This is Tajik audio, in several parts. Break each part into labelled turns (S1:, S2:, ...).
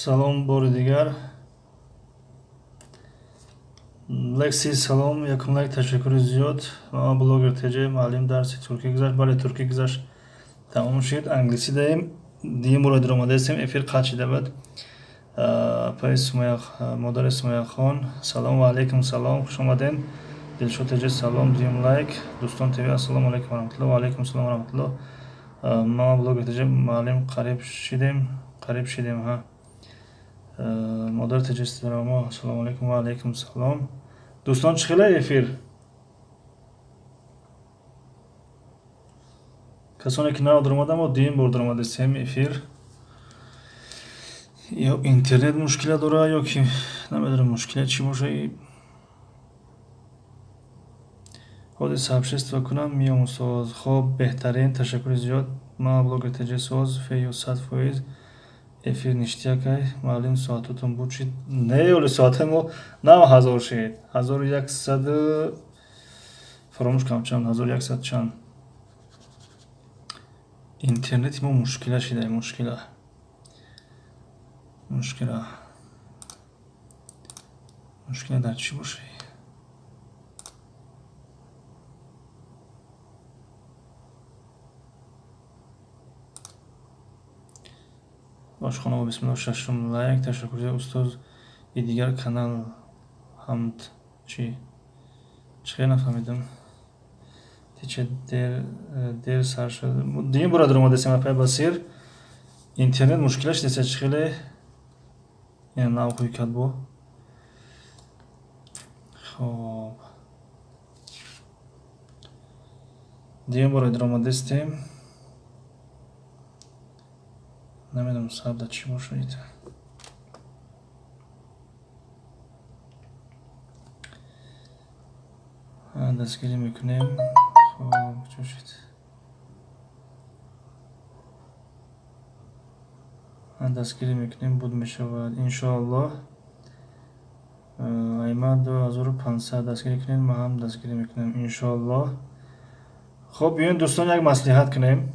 S1: Salom bori digar. Лекси салом, якум лайк ташаккури зиёд. Ма блогер теҷе муаллим дарси туркӣ гузашт. Бале туркӣ гузашт тамом шуд. Англисӣ даем. Дигар муроди омадастем. Эфир қатъ шуда буд. Паи Сумайя модари Сумайяхон. Салом ва алейкум салом. Хуш омаден. Дилшод теҷе салом, дигар лайк. Дӯстон ТВ ассалому алейкум ва раҳматуллоҳ. Ва алейкум салом ва раҳматуллоҳ. Ма блогер теҷе муаллим қариб шидем ҳа. Модар таҷистаромо ассалому алейкум ва алейкум салом. Дӯстон чӣ хела эфир? Касоне ки нав даромада мо дуюм бор даромадастем эфир. Ё интернет мушкила дора, ё ки намедонам мушкила чӣ боша. ҳозир сообщество кунам миём устоз. Хоб беҳтарин, ташаккури зиёд. Ма блогер таҷи соз фею 100%. Эфир ништиякай, муаллим соатотон буд шид. Не оли соатаи мо 9000 шид. 1100 фаромӯш кам чанд, 1100 чанд. Интернети мо мушкила шида, мушкила. Мушкила дар чӣ боша? Ошхона бисмиллоҳ шашум лайк. Ташаккур устоз. И дигар канал ҳамд чӣ хел нафаҳмидам. Тиче дер сар шуд. Дигар бора даромадастем апай басир. Интернет мушкила шидаста чӣ хеле? Ин навхӯй кад бо. Хоб. Дигар бора даромадастем. Намедонам сабда чӣ бошад. Дастгирӣ мекунем. Хоб, чӣ шуд? Дастгирӣ мекунем, буд мешавад. Иншоаллоҳ. Аймад 2500 дастгирӣ кунем, ма ҳам дастгирӣ мекунем. Иншоаллоҳ. Хоб, биёед дӯстон як маслиҳат кунем.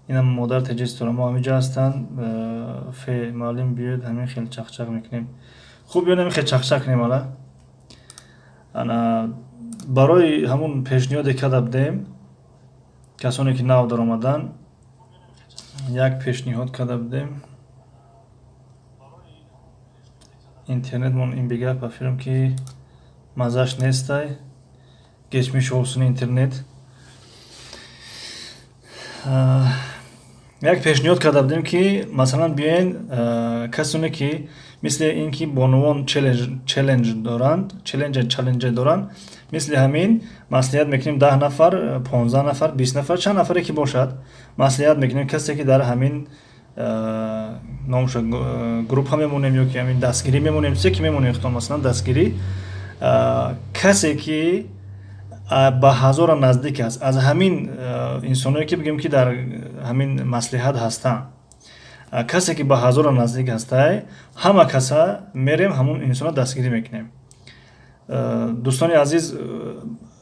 S1: Инам модар таҷистора мо ҳамиҷа ҳастанд. Фе муаллим биёед ҳамин хел чақчақ мекунем. Хуб биёед ҳамин хел чақчақ кунем ала. Ана барои ҳамун пешниҳоде карда будем. Касоне ки нав даромадан. Як пешниҳод карда будем. Интернетмон ин бигап ба филм ки мазаш нестай. Гечмиш осуни интернет. Як пешниҳод карда будем ки масалан биёен касоне ки мисли ин ки бонувон челленҷ доранд, мисли ҳамин маслиҳат мекунем 10 нафар, 15 нафар, 20 нафар, чанд нафаре ки бошад, маслиҳат мекунем касе ки дар ҳамин номуша группа мемонем ё ки ҳамин дастгирӣ мемонем, се ки мемонем ихтон масалан дастгирӣ, касе ки ба ҳазора наздик аст, аз ҳамин инсоное ки бигем ки дар ҳамин маслиҳат ҳастанд, касе ки ба ҳазора наздик ҳастай, ҳама каса мерем ҳамун инсона дастгирӣ мекунем. Дӯстони азиз,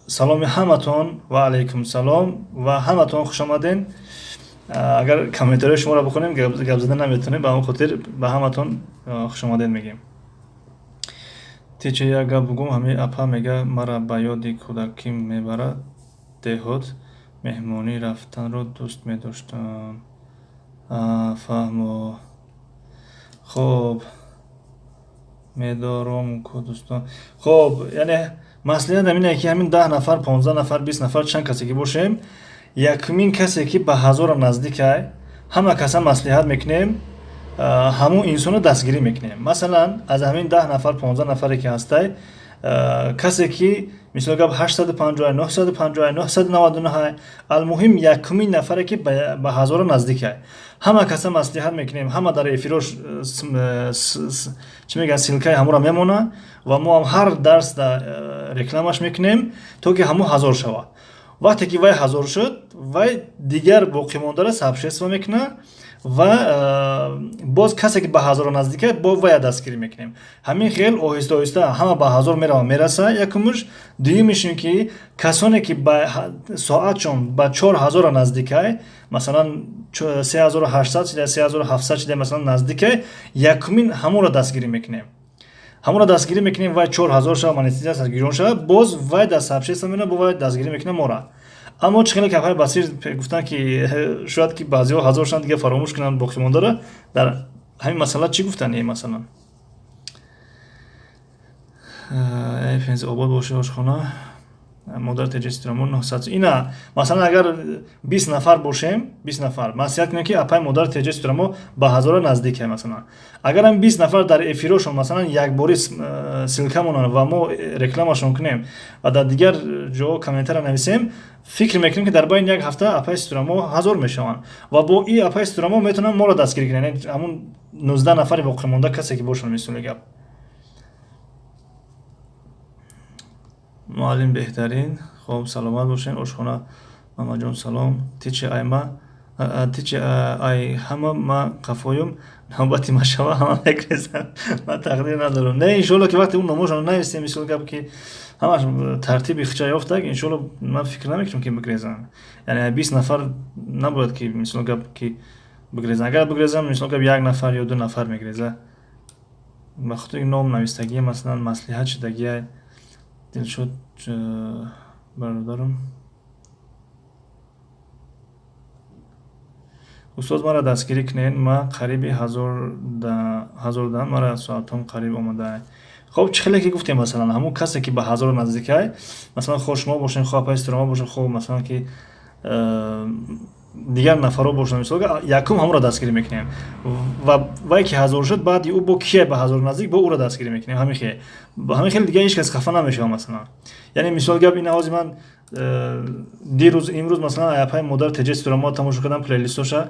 S1: саломи ҳаматон ва алейкум салом ва ҳаматон хуш омаден. Агар комментарияи шуморо бихонем, гап зада наметавонем, ба ҳамон хотир ба ҳаматон хуш омаден мегем. Тиче як гап бугум, ҳамин апа мега мара ба ёди кӯдакӣ мебарад деҳот, меҳмонӣ рафтанро дӯст медоштам. Фаҳмо. Хоб. Медором ку дӯстон. Хоб, яъне маслиҳат ҳамине ки ҳамин 10 нафар, 15 нафар, 20 нафар чанд касе ки бошем, якумин касе ки ба ҳазора наздикай, ҳама каса маслиҳат мекунем, ҳамун инсоно дастгирӣ мекунем. Масалан, аз ҳамин 10 нафар, 15 нафаре ки ҳастай, касе ки мисол гап 850, 950, 999, алмуҳим якумин нафаре ки ба ҳазора наздикай. Ҳама каса маслиҳат мекунем, ҳама дар эфирош чӣ мегӯянд силкаи ҳамуро мемона ва мо ҳам ҳар дарс рекламаш мекунем, то ки ҳамун ҳазор шавад. Вақте ки вай ҳазор шуд, вай дигар боқимондаро сообщество мекунад ва боз касе ки ба 1000 наздика бо вая дастгирӣ мекунем. Ҳамин хел оҳиста оҳиста ҳама ба 1000 мерава мераса якумуш. Дуюмиш ин ки касоне ки ба соатшон ба 4000 наздикай, масалан 3800 шида 3700 шида масалан наздикай, якумин ҳамонро дастгирӣ мекунем. ҳамонро дастгирӣ мекунем вай 4000 шава монетизация гирон шава, боз вай дар сообщество мена бо вай дастгирӣ мекунем мора. Аммо чӣ хеле кафҳои басир гуфтанд ки шояд ки баъзеҳо 1000 шан дига фаромӯш кунанд боқимондара. Дар ҳамин масъала чӣ гуфтанд? Масалан фензи обод боше ошхона модар теҷестирамон 900 ина масалан агар 20 нафар бошем, 20 нафар маслиҳат кунем ки апай модар теҷестирамо ба 1000 наздик масалан. Агар ҳам 20 нафар дар эфирошон масалан якбори силка монанд ва мо рекламашон кунем ва дар дигар ҷо комментара нависем, фикр мекунем ки дар байни як ҳафта апай стирамо 1000 мешаванд ва бо и апай стирамо метавонам моро дастгирӣ кунем. Яъне ҳамун 19 нафари боқимонда касе ки бошанд мисоли гап. муаллим беҳтарин. Хоб саломат бошен. Ошхона мамаҷон салом. Тичи айма тичи ай ҳама ма қафоюм навбати машава ҳама мекрезам. Ма тақдир надорам. Не иншоалло ки вақте он номошро нависем мисол гап ки ҳамаш тартиби хича ёфтак, иншоалло ман фикр намекунам ки бигрезам. Яъне 20 нафар набояд ки мисол гап ки бигрезам. Агар бигрезам мисол гап 1 нафар ё 2 нафар мегреза. Ба хотири ном навистагӣ масалан маслиҳат шудагӣ Дилшод бародарам. Устоз мара дастгирӣ кунед, ма қариби 1000 дан мара соатом қариб омада. Хоб чӣ хеле ки гуфтем масалан ҳамун касе ки ба 1000 наздикай, масалан хо шумо бошен, хо апай стирамо бошен, хо масалан ки дигар нафаро бошанд мисол якум ҳамонро дастгирӣ мекунем ва вай ки 1000 шуд баъди ӯ бо кие ба 1000 наздик бо ӯро дастгирӣ мекунем. Ҳамин хел дига ҳеҷ кас хафа намешава масалан. Яъне мисол гап ин ҳозир ман дирӯз имрӯз масалан апай модар теҷе стирамо тамошо кардам плейлистоша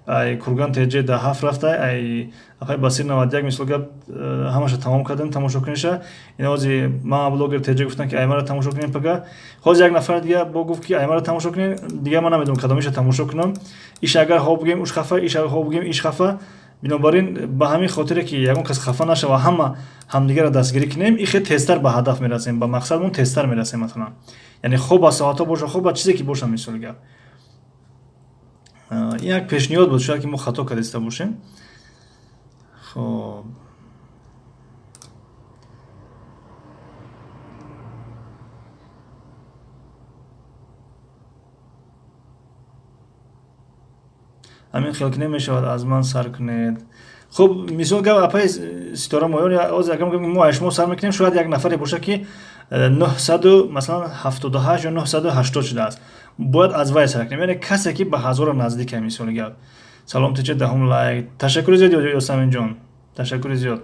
S1: ай курган теҷе да 7 рафта ай апай басир 91 мисол гап ҳамаша тамом кардем тамошо кунеша. Ин ҳозир ман блогер теҷе гуфтам ки аймара тамошо кунем пага. Ҳозир як нафар дига бо гуфт ки аймара тамошо кунем, дига ман намедонам кадомиша тамошо кунам. Иш агар ҳо бугем уш хафа, иш агар ҳо бугем иш хафа. Бинобар ин ба ҳамин хотире ки ягон кас хафа нашава ҳама ҳамдигара дастгирӣ кунем, ин хел тезтар ба ҳадаф мерасем, ба мақсадмон тезтар мерасем масалан. Яъне хо ба соатҳо боша, хо ба чизе ки боша мисоли гап. Ин як пешниҳод буд, шояд ки мо хато кардаиста бошем. Хоб ҳамин хел ки намешавад аз ман сар кунед. Хуб мисол гап апай ситора моён ҳозир агар мо аз шумо сар мекунем, шояд як нафаре боша ки 900 масалан 78 ё 980 шудааст. Бояд аз вай сар кунем. Яъне касе ки ба 1000 наздикай мисоли гап. Салом тиче даҳум лайк. Ташаккури зиёд Ёсаминҷон. Ташаккури зиёд.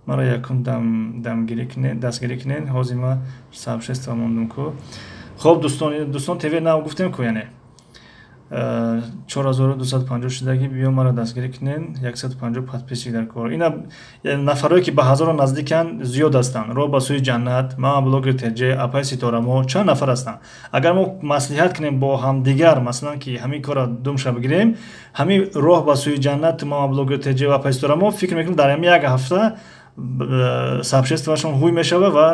S1: Мара якум дамгирӣ кунед, дастгирӣ кунед. Ҳозир ма сообщество мондум ку. Хоб дӯстон ТВ нав гуфтем ку яъне 4250 шудаги биё мара дастгирӣ кунед, 150 подписчик дар кор. Ина нафарое ки ба 1000 наздиканд зиёд ҳастанд. Роҳ ба сӯи ҷаннат, мама блогер теҷе, апай ситорамо чанд нафар ҳастанд. Агар мо маслиҳат кунем бо ҳамдигар масалан ки ҳамин кора думша бигирем, ҳамин роҳ ба сӯи ҷаннат мама блогер теҷе ва апай ситорамо фикр мекунем дар ҳамин як ҳафта сообществашон ҳуй мешава ва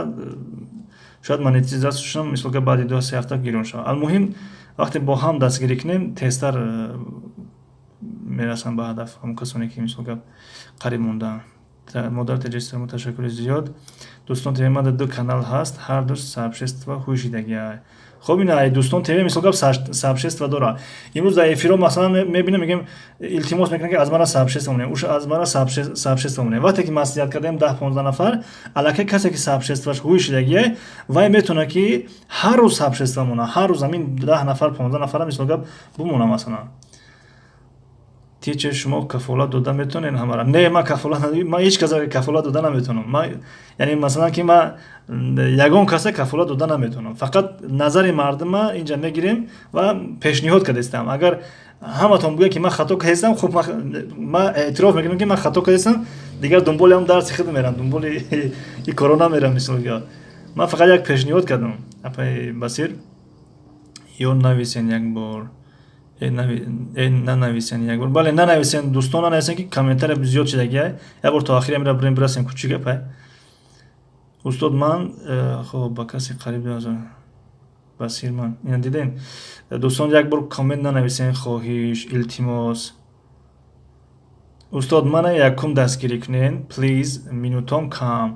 S1: шояд монетизасияшон мисол ки баъди 2-3 ҳафта гирон шава. Алмуҳим вақте бо ҳам дастгирӣ кунем тезтар мерасанд ба ҳадаф ҳамон касоне ки мисол гап қариб мондаанд. Модар теҷестирамо ташаккури зиёд. Дӯстон ТВ мада 2 канал ҳаст, ҳар ду сообщества ҳуй шидагиай. Хоб ина ай дӯстон ТВ мисол гап сообщества дора. Имрӯз дар эфиро масалан мебинем мегем илтимос мекунем ки аз мара сообщества монем, уш аз мара сообщества монем. Вақте ки маслиҳат кардем 10-15 нафар, аллакай касе ки сообществаш ҳуй шидагиай, вай метавона ки ҳар рӯз сообщества мона, ҳар рӯз амин 10 нафар 15 нафара мисол гап бумона масалан. Тиче шумо кафолат дода метавонед ҳамара? Не, ман кафолат ман ҳеҷ каса кафолат дода наметавонам. Ман яъне масалан ки ман ягон каса кафолат дода наметавонам. Фақат назари мардума инҷа мегирем ва пешниҳод кардастам. Агар ҳаматон бигӯяд ки ман хато кардастам, хуб ман эътироф мекунам ки ман хато кардастам, дигар дунболи ҳам дарси худ мерам, дунболи и коро намерам мисоли гап. Ман фақат як пешниҳод кардам. Апай Басир ё нависен як бор ننویسین یک بار. بله ننویسین دوستان، ننویسین که کامنتر زیاد شده گیه. یک بار تا آخری میره برسیم کوچیکه پای. استاد من خب با کسی قریب دازم بسیر من اینا دیدین دوستان یک بار کامنت ننویسین خواهش التماس. استاد من یکم دستگیری کنین پلیز مینوتام کم.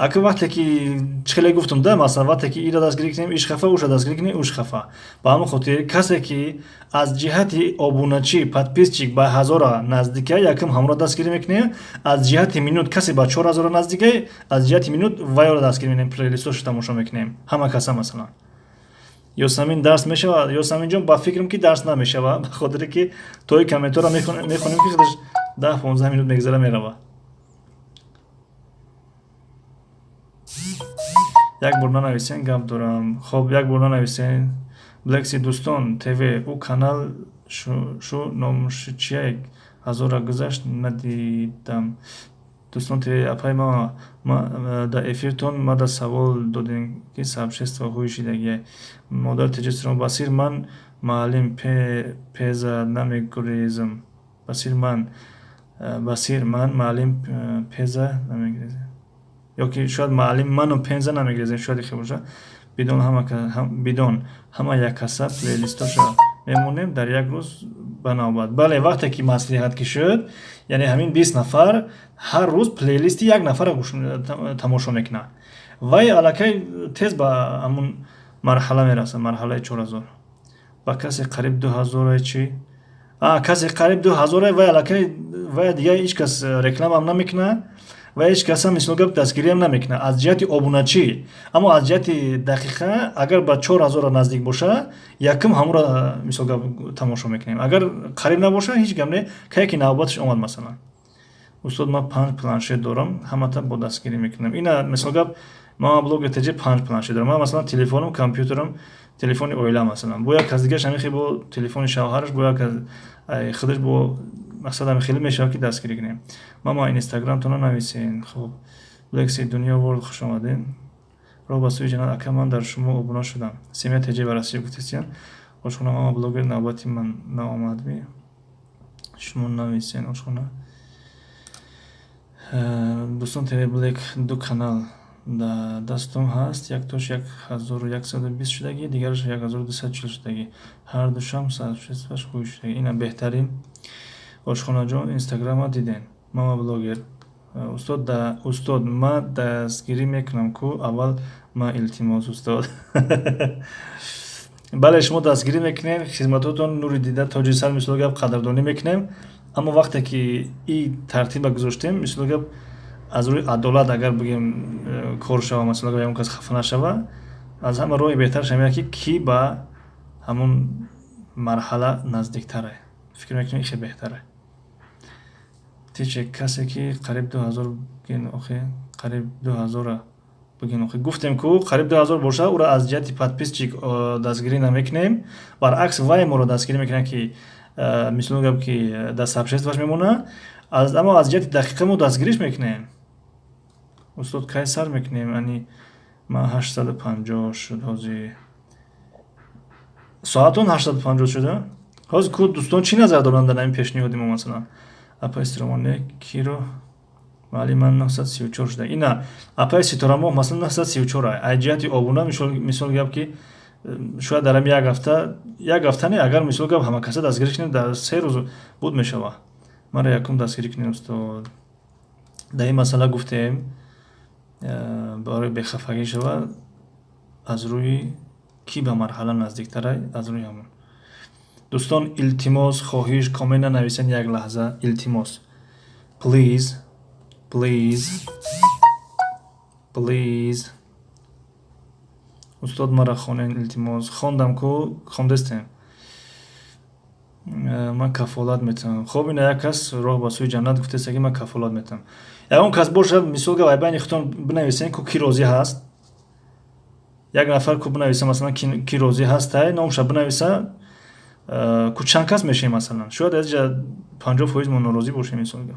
S1: اگه وقتی که چخیلی گفتم ده مثلا وقتی که ایراد دستگیری کنیم ایش خفه اوش دستگیری کنیم اوش خفه با همون خاطر کسی که از جهت آبونچی پادپیسچی با 1000 نزدیکه یکم همراه دستگیری میکنیم از جهت مینوت کسی با 4000 نزدیکه از جهت مینوت وایو دستگیری میکنیم پلیلیستش تماشا میکنیم همه کسا مثلا یاسمین درس میشه یاسمین جان با فکرم که درس نمیشه به خاطر که توی کامنت رو میخونیم که خودش 10 15 مینوت میگذره میره. یک بار ننویسین گپ دارم. خب یک بار ننویسین بلکسی دوستان تیوی او کانال شو نامش چیه 1000 گذشت ندیدم دوستان تیوی اپای ما در افیرتون ما در سوال دادیم که سبشست و خوی شدگی مادر تجسترون بسیر من معلم پیزا نمیگریزم بسیر من معلم پیزا نمیگریزم یا که شاید معلم منو پنزه نمیگریزه شاید خیلی باشه بدون همه یک کسا پلیلیستاشو میمونیم در یک روز بنابرد. بله وقتی که مصلحت که شد یعنی همین 20 نفر هر روز پلیلیستی یک نفر تماشا میکنه وای علاقه تیز با همون مرحله میرسه مرحله 4000 با کسی قریب 2000 چی کسی قریب 2000 وای علاقه وای دیگه هیچ کس رکلام هم نمیکنه و هیچ کس هم مثل گپ دستگیری هم نمیکنه از جهت آبونچی اما از جهت دقیقه اگر با 4000 نزدیک باشه یکم همون را مثل گپ تماشا میکنیم اگر قریب نباشه هیچ گپ نه که نوبتش اومد. مثلا استاد ما 5 پلنشت دارم همه تا با دستگیری میکنم اینا مثل گپ ما بلوگ تجی 5 پلنشت دارم من مثلا تلفنم کامپیوترم تلفن اویلا مثلا بویا کس دیگه شمی خیلی با تلفن شوهرش بویا که خودش با مقصد خیلی میشه که دستگیری کنیم. ما اینستاگرام تو ننویسین. خب بلکسی دنیا ورلد خوش آمدین رو با سوی جناب اکا من در شما ابونا شدم سیمیت تجی بررسی گفتیسین خوشخونه ما بلوگر نوبتی من نامد بی شما ننویسین خوشخونه دوستان تیوی بلک دو کانال دستم هست یک توش 1120 شدگی دیگرش 1240 شدگی هر دوشم 160 خوی شدگی اینا بهترین خوشخونه جان اینستاگرام ها دیدین ما بلوگر استاد ما دستگیری میکنم کو اول ما التماس استاد بله شما دستگیری میکنین خدمتاتون نوری دیده تاجی سر مثل گپ قدردانی میکنیم اما وقتی که این ترتیب گذاشتیم مثل گپ از روی عدالت اگر بگیم کار شوه مثلا اگر اون کس خفه نشوه از همه روی بهتر شمیه که کی با همون مرحله نزدیک تره فکر میکنیم خیلی بهتره تیچه کسی که قریب 2000 بگین آخه قریب 2000 بگین آخه گفتیم که قریب 2000 باشه او را از جهت پادپیس چیک دستگیری نمیکنیم برعکس وای ما رو دستگیری میکنه که مثل گفت که دست سبشست باش میمونه اما از جهت دقیقه ما دستگیریش میکنیم. استاد کی سر میکنیم یعنی ما 850 شد هازی ساعتون 850 شده هاز کو دوستان چی نظر دارن در این پیشنهادی ما مثلا اپا استرامانه کی رو ولی من 934 شده اینا اپا ستارما مثلا 934 ای جهت آبونه مثال گفت که شاید درم یک هفته نه اگر مثال گفت همه کسا دستگیری کنیم در 3 روز بود میشوه ما را یکم دستگیری کنیم استاد در این مسئله گفتیم برای بخفگی شوه از روی کی به مرحله نزدیک تره از روی همون دوستان التماس خواهش کامنت ننویسین یک لحظه التماس پلیز استاد مرا خوانین التماس خواندم کو خواندستم من کفالت میتم خب این یک کس راه به سوی جنت گفته است که من کفالت میتم یا اون کس باشه مثال که بین خودتون بنویسین که کی راضی هست یک نفر کو بنویسه مثلا کی راضی هست نامش بنویسه کو چند کس میشه مثلا شاید از 50% من ناراضی باشه مثال که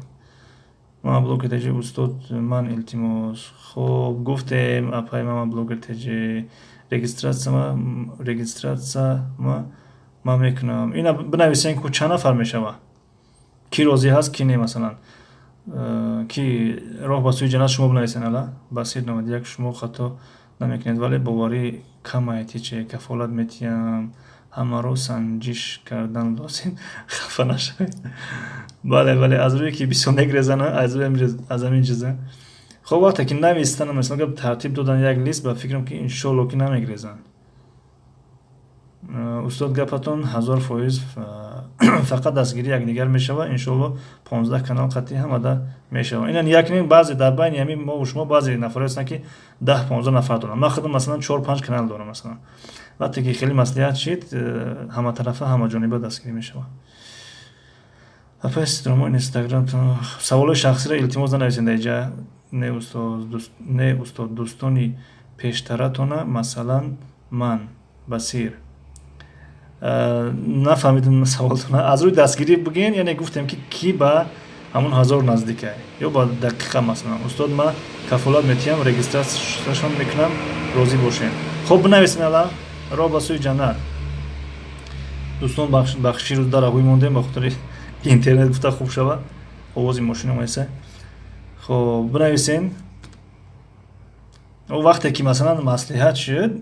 S1: ما بلوگ تجی استاد من التماس خب گفتم اپای ما بلوگ تجی رجیستراسیا ما ман мекунам. Ина бинависен ки чанд нафар мешава, ки розӣ ҳаст, ки не. Масалан ки роҳ ба сӯи ҷаннат шумо бинависен, ала Басир 91 шумо хато намекунед, вале боварӣ камае. Тиче кафолат метиҳам, ҳамаро санҷиш кардан лозим. Хафа нашавед. бале аз рӯе ки бисёр мегрезана, аз ҳамин чиза. хоб вақте ки навистан, мисол тартиб додан як лист, ба фикрам ки иншоалло ки намегрезанд. устод гапатон 1000% фақат дастгирӣ якдигар мешава. Иншоалло 15 канал қатъи ҳамада мешава. Инан якнин баъзе дар байни ҳамин мо шумо баъзе нафаре ҳастанд ки 10-15 нафар доранд. ман худам масалан 4-5 канал дорам. Масалан вақте ки хеле маслиҳат шид, ҳаматарафа ҳамаҷониба дастгирӣ мешава. Апастромо инстаграм саволои шахсиро илтимос нанависед даиҷа. Не устод дӯстони пештаратона, масалан ман Басир. нафаҳмидам саволтона. Аз рӯи дастгирӣ бигӯен, яъне гуфтем ки ба ҳамон 1000 наздик ай, ё ба дақиқа. Масалан устод ман кафолат метиҳам, регистратсияшон мекунам, розӣ бошем. хоб бинависен, ала роҳ ба сӯи ҷаннат. дӯстон бахшиши рӯз дар раҳоӣ мондем ба хотири интернет гуфта хуб шава. овози мошина омадаста. хоб бинависен. вақте ки масалан маслиҳат шуд,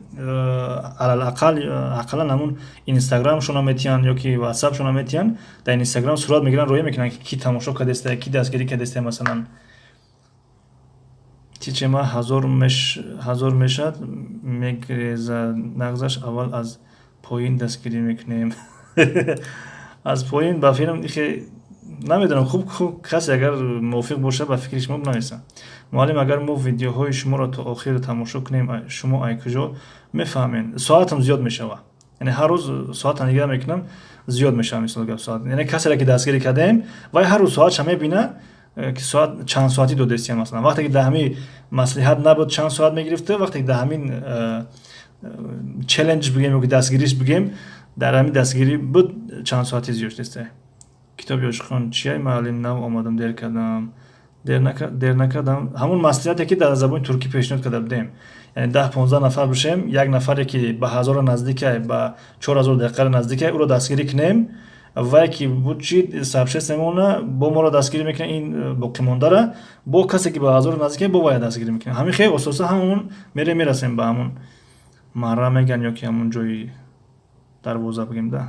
S1: алалақалан ҳамун инстаграм шуна метиҳанд ё ки ватсап шуна метиҳанд, дар инстаграм сурат мегиранд, роя мекунанд ки тамошо кардеста, ки дастгирӣ кардеста. Масалан чичема 1000 мешад, мегрезад нағзаш, аввал аз поин дастгирӣ мекунем. аз поин ба филм намедонам. хуб касе агар мувофиқ боша ба фикри шумо бинависад. муаллим, агар мо видеоҳои шуморо то охир тамошо кунем, шумо ай куҷо мефаҳмед? Соатам зиёд мешава. яъне ҳар рӯз соатам нигоҳ мекунам, зиёд мешава. мисол гап соат, яъне касеро ки дастгирӣ кардем, вай ҳар рӯз соатша мебина ки соат чанд соатӣ додестия. Масалан вақте ки дар ҳамин маслиҳат набуд чанд соат мегирифта, вақте ки дар ҳамин челлендж бигем ё ки дастгириш бигем, дар ҳамин дастгирӣ буд чанд соатӣ зиёд деста. китоби ошхон чияй муаллим, нав омадам, дер кардам. дер накардам. ҳамун маслиҳате ки дар забони туркӣ пешниҳод карда будем, яъне 10-15 нафар бошем, як нафаре ки ба 1000 наздикай, ба 4000 дақиқа наздикай, ӯро дастгирӣ кунем. вай ки буд чӣ сабшест мемона, бо моро дастгирӣ мекунем. ин боқимондара бо касе ки ба 1000 наздикай, бо вай дастгирӣ мекунем. ҳамин хеле ососа ҳамон мерасем ба ҳамон марра меган ё ки ҳамон ҷои дарвоза бигем да.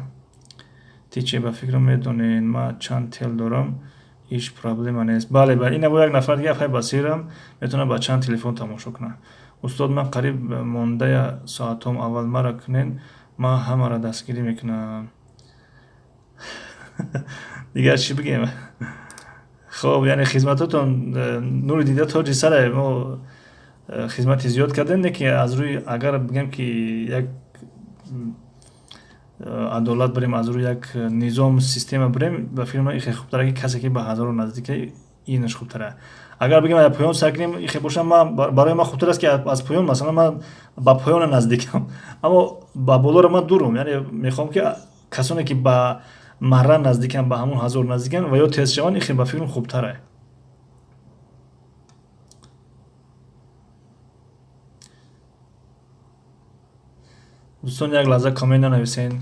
S1: тиче ба фикрам медонен ман чанд тел дорам, ҳеҷ проблема нест. бале ина бо як нафар дига Басирам метавонам ба чанд телефон тамошо кунам. устод ман қариб мондая соатҳом, аввал мара кунен, ман ҳамаро дастгирӣ мекунам. дигар чӣ бигем? хоб яъне хизмататон нури дида тоҷи саре. мо хизмати зиёд кардем, не ки аз рӯи агар бигем ки як адолат барем, аз рӯи як низом система барем, ба фирма ихе хубтара ки касе ки ба 1000 наздикай, инаш хубтара. агар бигем аз поён сар кунем, ихе бошам, барои ман хубтар аст ки аз поён, масалан ман ба поёна наздикам, аммо ба болоро ман дурам. яъне мехоҳам ки касоне ки ба марра наздикам, ба ҳамон 1000 наздикам ва ё тез шаванд, ихе ба фикрам хубтара. дӯстон як лаҳза комент нанависен.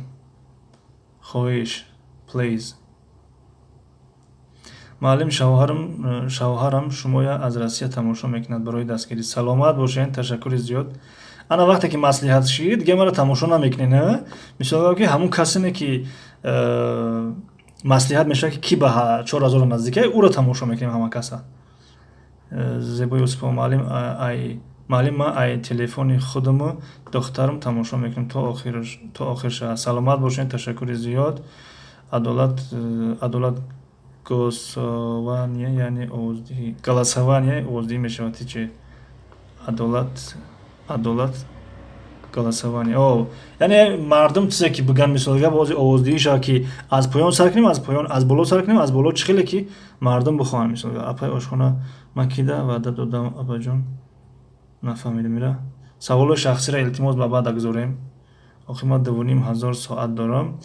S1: хоҳиш, please. муаллим, шавҳарам шумоя аз Россия тамошо мекунад барои дастгирӣ. саломат бошед, ташаккури зиёд. ана вақте ки маслиҳат шид, дига маро тамошо намекунед. мисол ки ҳамун касене ки маслиҳат мешавад ки ба 4000 наздикай, ӯро тамошо мекунем ҳама каса. зебои Юсупова, муаллим, ман ай телефони худаму духтарам тамошо мекунем то охир шава. саломат бошед, ташаккури зиёд. адолат голосование, яъне овоздиҳӣ мешавад. чӣ адолат голосование, яъне мардум чизе ки биган, мисол гап овоздиҳӣ шавад ки аз поён сар кунем, аз боло сар кунем, аз боло чӣ хеле ки мардум бихоҳанд. мисол гап апай ошхона ман кида ваъда додам абаҷон. нафаҳмидам ира. саволои шахсиро илтимос ба баъда гузорем. охир ман 2500 соат дорам,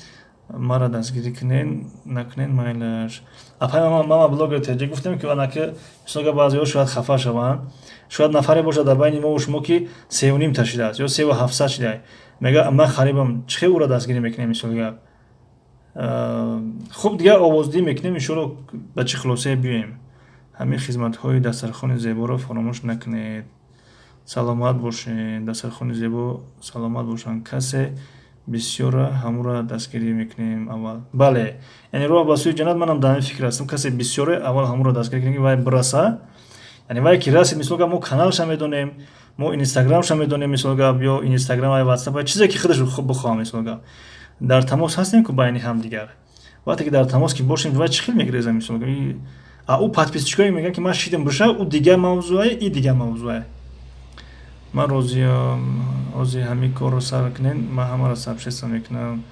S1: мара дастгирӣ накунен майлаш. апай мама блогер теҷа гуфтем ки анаки мисол гап баъзеҳо шояд хафа шаванд. шояд нафаре бошад дар байни мо шумо ки 3.5 шидааст ё 3700 шидааст. мега ман харибам, чӣ хел ӯро дастгирӣ мекунем? мисол гап хуб дигар овоздиҳӣ мекунем, иншоалло ба чӣ хулосае биёем. ҳамин хизматҳои дастархони зеборо фаромӯш накунед. Саломат бошед, дастархони зебо саломат бошанд. Касе бисёра ҳамура дастгирӣ мекунем аввал. Бале, яъне роҳ ба сӯи ҷаннат манам дар ҳамин фикр ҳастам. Касе бисёре аввал ҳамура дастгирӣ кунем ки вай бираса. Яъне вае ки расид, мисол гап мо каналша медонем, мо инстаграмша медонем, мисол гап ё инстаграм ва ватсап чизе ки худаш бихоҳам, мисол гап. Дар тамос ҳастем ку байни ҳамдигар. Вақте ки дар тамос ки бошем вай чӣ хел мегирезам, мисол гап ӯ подписчикои мегӯяд ки ман шидим бирша, ӯ дигар мавзӯае, и дигар мавзӯае. Ман розиам, ҳозир ҳамин корро сар кунем, ман ҳамаро сабшеста мекунам.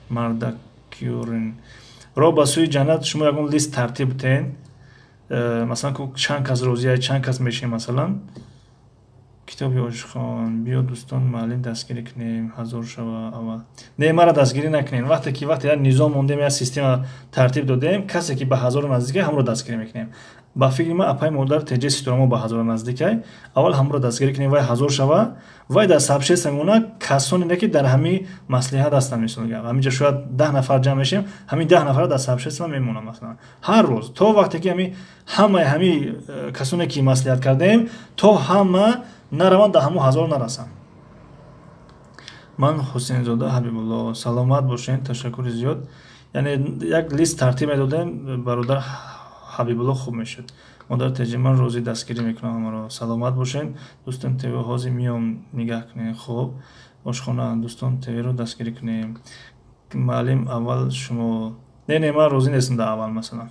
S1: Мардакюрин. Роҳ ба сӯи ҷаннат шумо ягон лист тартиб дитен. Масалан ку чанд кас розия, чанд кас мешавем масалан. Китоби Ошхон, биё дӯстон маҳаллӣ дастгирӣ кунем, 1000 шава аввал. Не, мара дастгирӣ накунем. Вақте як низом мондем, як система тартиб додем, касе ки ба 1000 наздикай, ҳамро дастгирӣ мекунем. Ба фикри ман апай модар теҷаи ситорамо ба 1000 наздикай, аввал ҳамро дастгирӣ кунем, вай 1000 шава, вай дар сабшеста мемона касоне не ки дар ҳамин маслиҳат ҳастанд, мисол гап. Ҳаминҷа шояд 10 нафар ҷамъ мешавем, ҳамин 10 нафара дар сабшеста мемонанд масалан. Ҳар рӯз то вақте ки ҳамаи касоне ки маслиҳат кардем, то ҳама нараванд дар ҳамон 1000 нарасанд. Ман Ҳусейнзода Ҳабибулло. Саломат бошед, ташаккури зиёд. Яъне як лист тартиб медодем, бародар Ҳабибулло хуб мешуд. Модар теҷаи ман розӣ дастгирӣ мекунам ҳамаро. Саломат бошед. Дӯстон ТВ ҳозир миём нигаҳ кунем. Хуб, ошхона дӯстон ТВро дастгирӣ кунем. Маълим аввал шумо не ман розӣ нестам дар аввал масалан.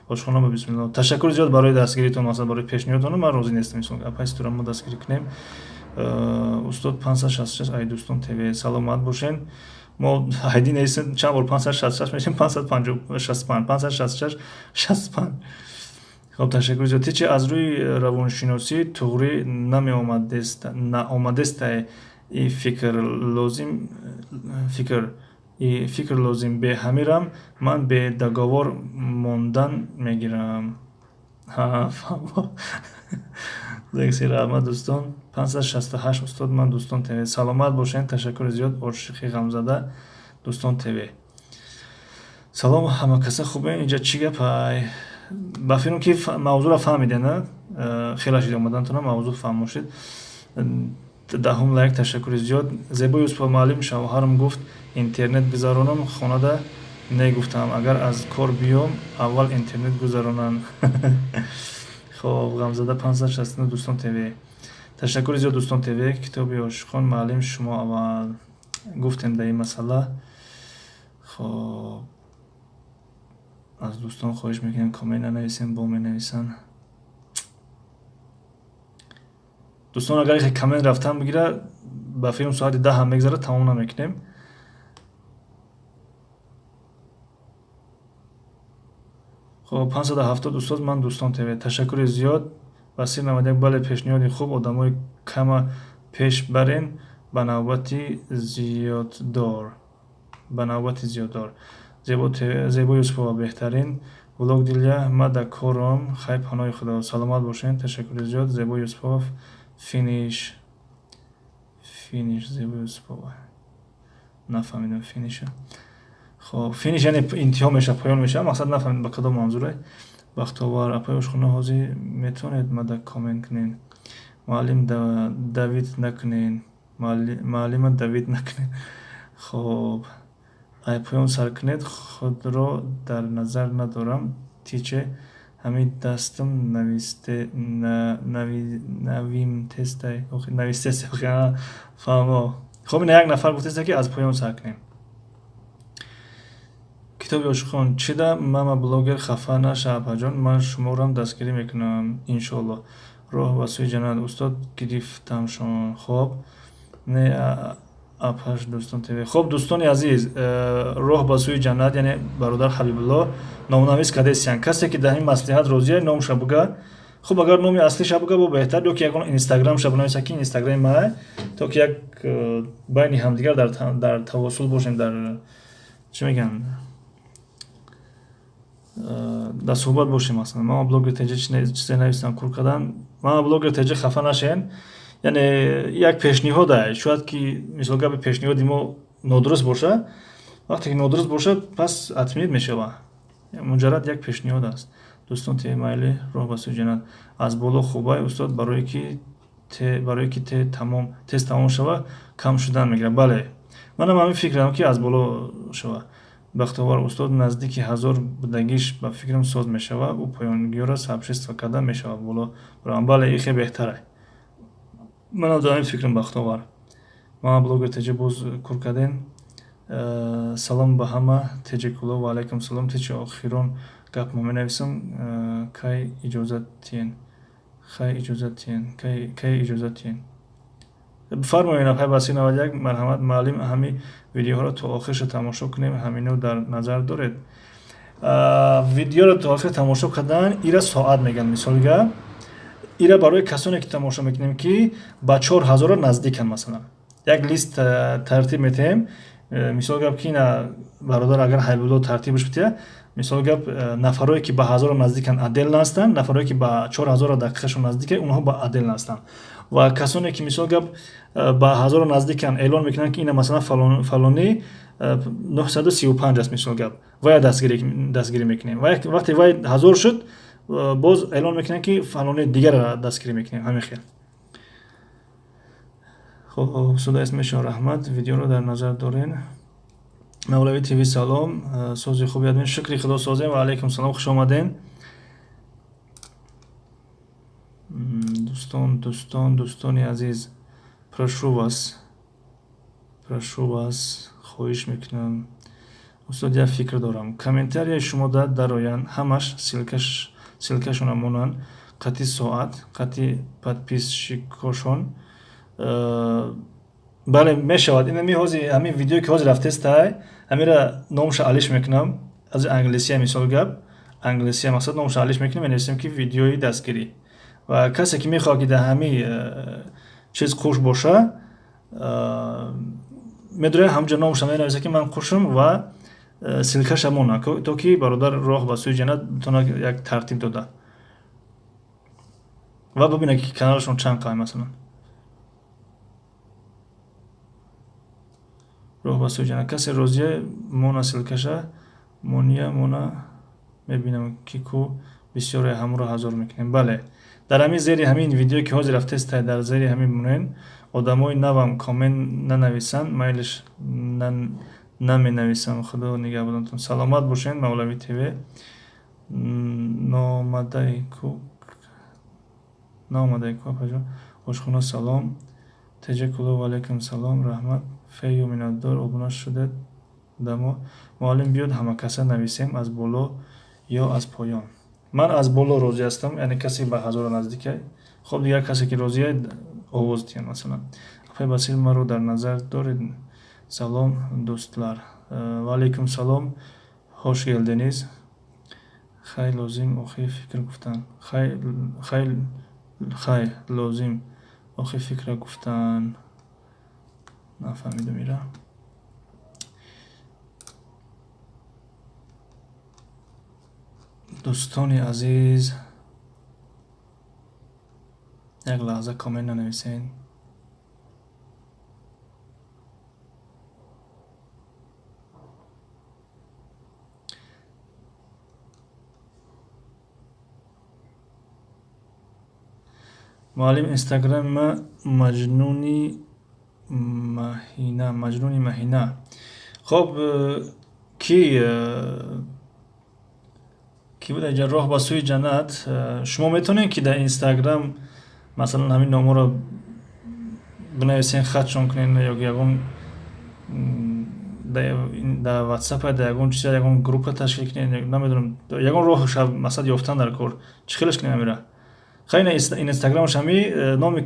S1: Ошхона ба бисмиллоҳ. Ташаккури зиёд барои дастгиритон, масалан барои пешниҳодтон, ман розӣ нестам. Апай ситорамо дастгирӣ кунем. Устод 566 ай дӯстон ТВ. Саломат бошед. Мо айди нестем, чанд бор 566 мешем, 565, 566, 65. Хуб, ташаккури зиёд. Тичи аз рӯи равоншиносӣ туғрӣ наомадестай и фикр лозим бе ҳамирам, ман бе даговор мондан мегирам. Лекси раҳмат дӯстон. 568 устод ман дӯстон ТВ. Саломат бошед, ташаккури зиёд. Ошиқи ғамзада дӯстон ТВ. Салом ҳама каса хубе, инҷа чӣ гапай? Ба фикрам ки мавзӯъро фаҳмидем, на? Хела шуд омадантона мавзӯъ фаҳмошид. Даҳум лайк, ташаккури зиёд. Зебо Юсупова маълим шавҳарам гуфт интернет гузаронам, хонада негуфтам, агар аз кор биём, аввал интернет гузаронам. Хуб, ғамзада 569 дӯстон ТВ. Ташаккури зиёд дӯстон ТВ. Китоби Ошхон маълим шумо аввал гуфтем дар ин масъала. Хуб, аз дӯстон хоҳиш мекунем комент нанависем, бо менависанд. дӯстон агар комент рафтан бигира, ба фикрам соати 10 ҳам мегзара, тамом намекунем. хуб, 570 устод ман дӯстон ТВ. Ташаккури зиёд. Васил 91. Бале, пешниҳоди хуб, одамои кама пеш барен ба навбати зиёддор. Зебо Юсупова беҳтарин влог диля мада кором, хай паноҳи худо. Саломат бошед, ташаккури зиёд. Зебо Юсупова финиш Зебо Юсупова нафаҳмидам финиша. Хуб, финиш яъне интиҳо меша, поён меша, мақсад нафаҳмидам ба кадом манзуре. Бахтовар апай Ошхона ҳозир метавонед мада комент кунед. Муаллим Давид накунед. Муаллима Давид накунед. Хуб, ай поён сар кунед. Худро дар назар надорам. Тиче ҳамин дастам навистестай. Фаҳмо. Хуб, ин як нафар гуфтеста ки аз поён сар кунем. Китоби Ошхон. Чида мама блогер хафа наша апаҷон, ман шуморам дастгирӣ мекунам иншоалло. Роҳ ба сӯи ҷаннат устод гирифтамшон. Хуб, не апаш дӯстон ТВ. Хуб, дӯстони азиз, роҳ ба сӯи ҷаннат, яъне бародар Ҳабибулло номнавис кардесиян. Касе ки дар ин маслиҳат розия, номша буга. Хуб, агар номи аслиша буга бо беҳтар, ё ки ягон инстаграмша бинависа ки инстаграми ман, то ки як байни ҳамдигар дар тавоссул бошем, дар чӣ мегӯянд, дар суҳбат бошем. Масалан мама блогер теҷа чизе нависам кур кардан. Мама блогер теҷа хафа нашен. Яъне як пешниҳод ай, шояд ки мисол гапи пешниҳоди мо нодуруст боша. вақте ки нодуруст бошад пас атмият мешавад. муҷаррад як пешниҳод аст. дӯстон те майли роҳ ба сӯи ҷаннат аз боло хубай устод барое ки тест тамом шава кам шудан мегирад. Бале, манам ҳамин фикрам ки аз боло шава. бахтовар устод наздики 1000 будагиш ба фикрам соз мешава. ӯ поёнгиёро сабшества карда мешава боло барам. Бале, ин хеле беҳтар аст. манам дар ҳамин фикрам бахтовар. ман блогер теҷа боз кор кардем. салом ба ҳама теҷакуло ва алайкум салом. Теҷа охирон гап ма менависам. Кай иҷозатиен бифармоед. пайбаси 91 марҳамат муаллим ҳамин видеоҳоро то охирша тамошо кунем. ҳамино дар назар доред. видеоро то охир тамошо кардан ира соат меган. мисолга ира барои касоне ки тамошо мекунем ки ба 4000 наздикан. масалан як лист тартиб метаем. мисол гап ки ина бародар агар ҳайбулло тартибш бития, мисол гап нафарое ки ба 1000 наздикан аделна ҳастанд, нафарое ки ба 4000 дақиқашон наздика, онҳо ба аделна ҳастанд. ва касоне ки мисол гап ба 1000 наздикан эълон мекунанд ки ина масалан фалони 935 аст. мисол гап вая дастгирӣ мекунем. вақте вай 1000 шуд, боз эълон мекунанд ки фалони дигара дастгирӣ мекунем. ҳамин хел. خب سودا اسمشون رحمت ویدیو رو در نظر دارین. مولوی تیوی سلام. سوزی خوبی ادمین. شکری خدا سازیم و علیکم سلام. خوش آمدین. دوستانی عزیز، прошу вас خواهش میکنم. استاد یک فکر دارم. کامنتاری شما در آیان همش سیلکشون مونن. قطعی ساعت، قطعی подписчикошон. бале мешавад. ин ҳамин видео ки ҳозир рафтестай, ҳамира номша алиш мекунам. аз англисия мисол гап, англисия мақсад номша алиш мекунам, менависем ки видеои дастгирӣ. ва касе ки мехоҳад ки дар ҳамин чиз хуш боша, медояд ҳамҷа номша менависа ки ман хушам ва силкаша мона, то ки бародар роҳ ба сӯи ҷаннат битонад як тартиб дода. ва бибинад ки каналашон чанд қайм масалан. роҳ ба сӯи ҷаннат. касе розия мона силкаша мония мона мебинам ки ку бисёре ҳамро ҳазор мекунем. бале, дар ҳамин зери ҳамин видео ки ҳозир рафтестай, дар зери ҳамин монен одамои навам комент нанависанд, майлиш наменависам. худо нигаҳбонатон. саломат бошед. мавлави тв наомадай ку ошхона салом. теҷакуло ва алайкум салом. раҳмат. фею минатдор обуна шудед. дамо муаллим биёд ҳама каса нависем аз боло ё аз поён. ман аз боло розӣ ҳастам, яъне касе ба 1000 наздикай. хоб дигар касе ки розияд овоз диҳад масалан. пайбасил маро дар назар доред. салом дӯстлар. ва алайкум салом. хош гелдениз. хай лозим охир фикр гуфтан. хай лозим охир фикра гуфтан. нафаҳмидам ира. дӯстони азиз, як лаҳза комент нанависен. муаллим инстаграма маҷнуни маҳина. хоб ки буда ҷа роҳ ба сӯи ҷаннат. шумо метавонед ки дар инстаграм масалан ҳамин номҳоро бинависен, хатшон кунед, ё ягон дар ватсапа дар ягон чиза ягон группа ташкил кунед, намедонам ягон роҳ масалан ёфтан дар кор чӣ хелаш кунед. амира хайна инстаграмаш ҳами номи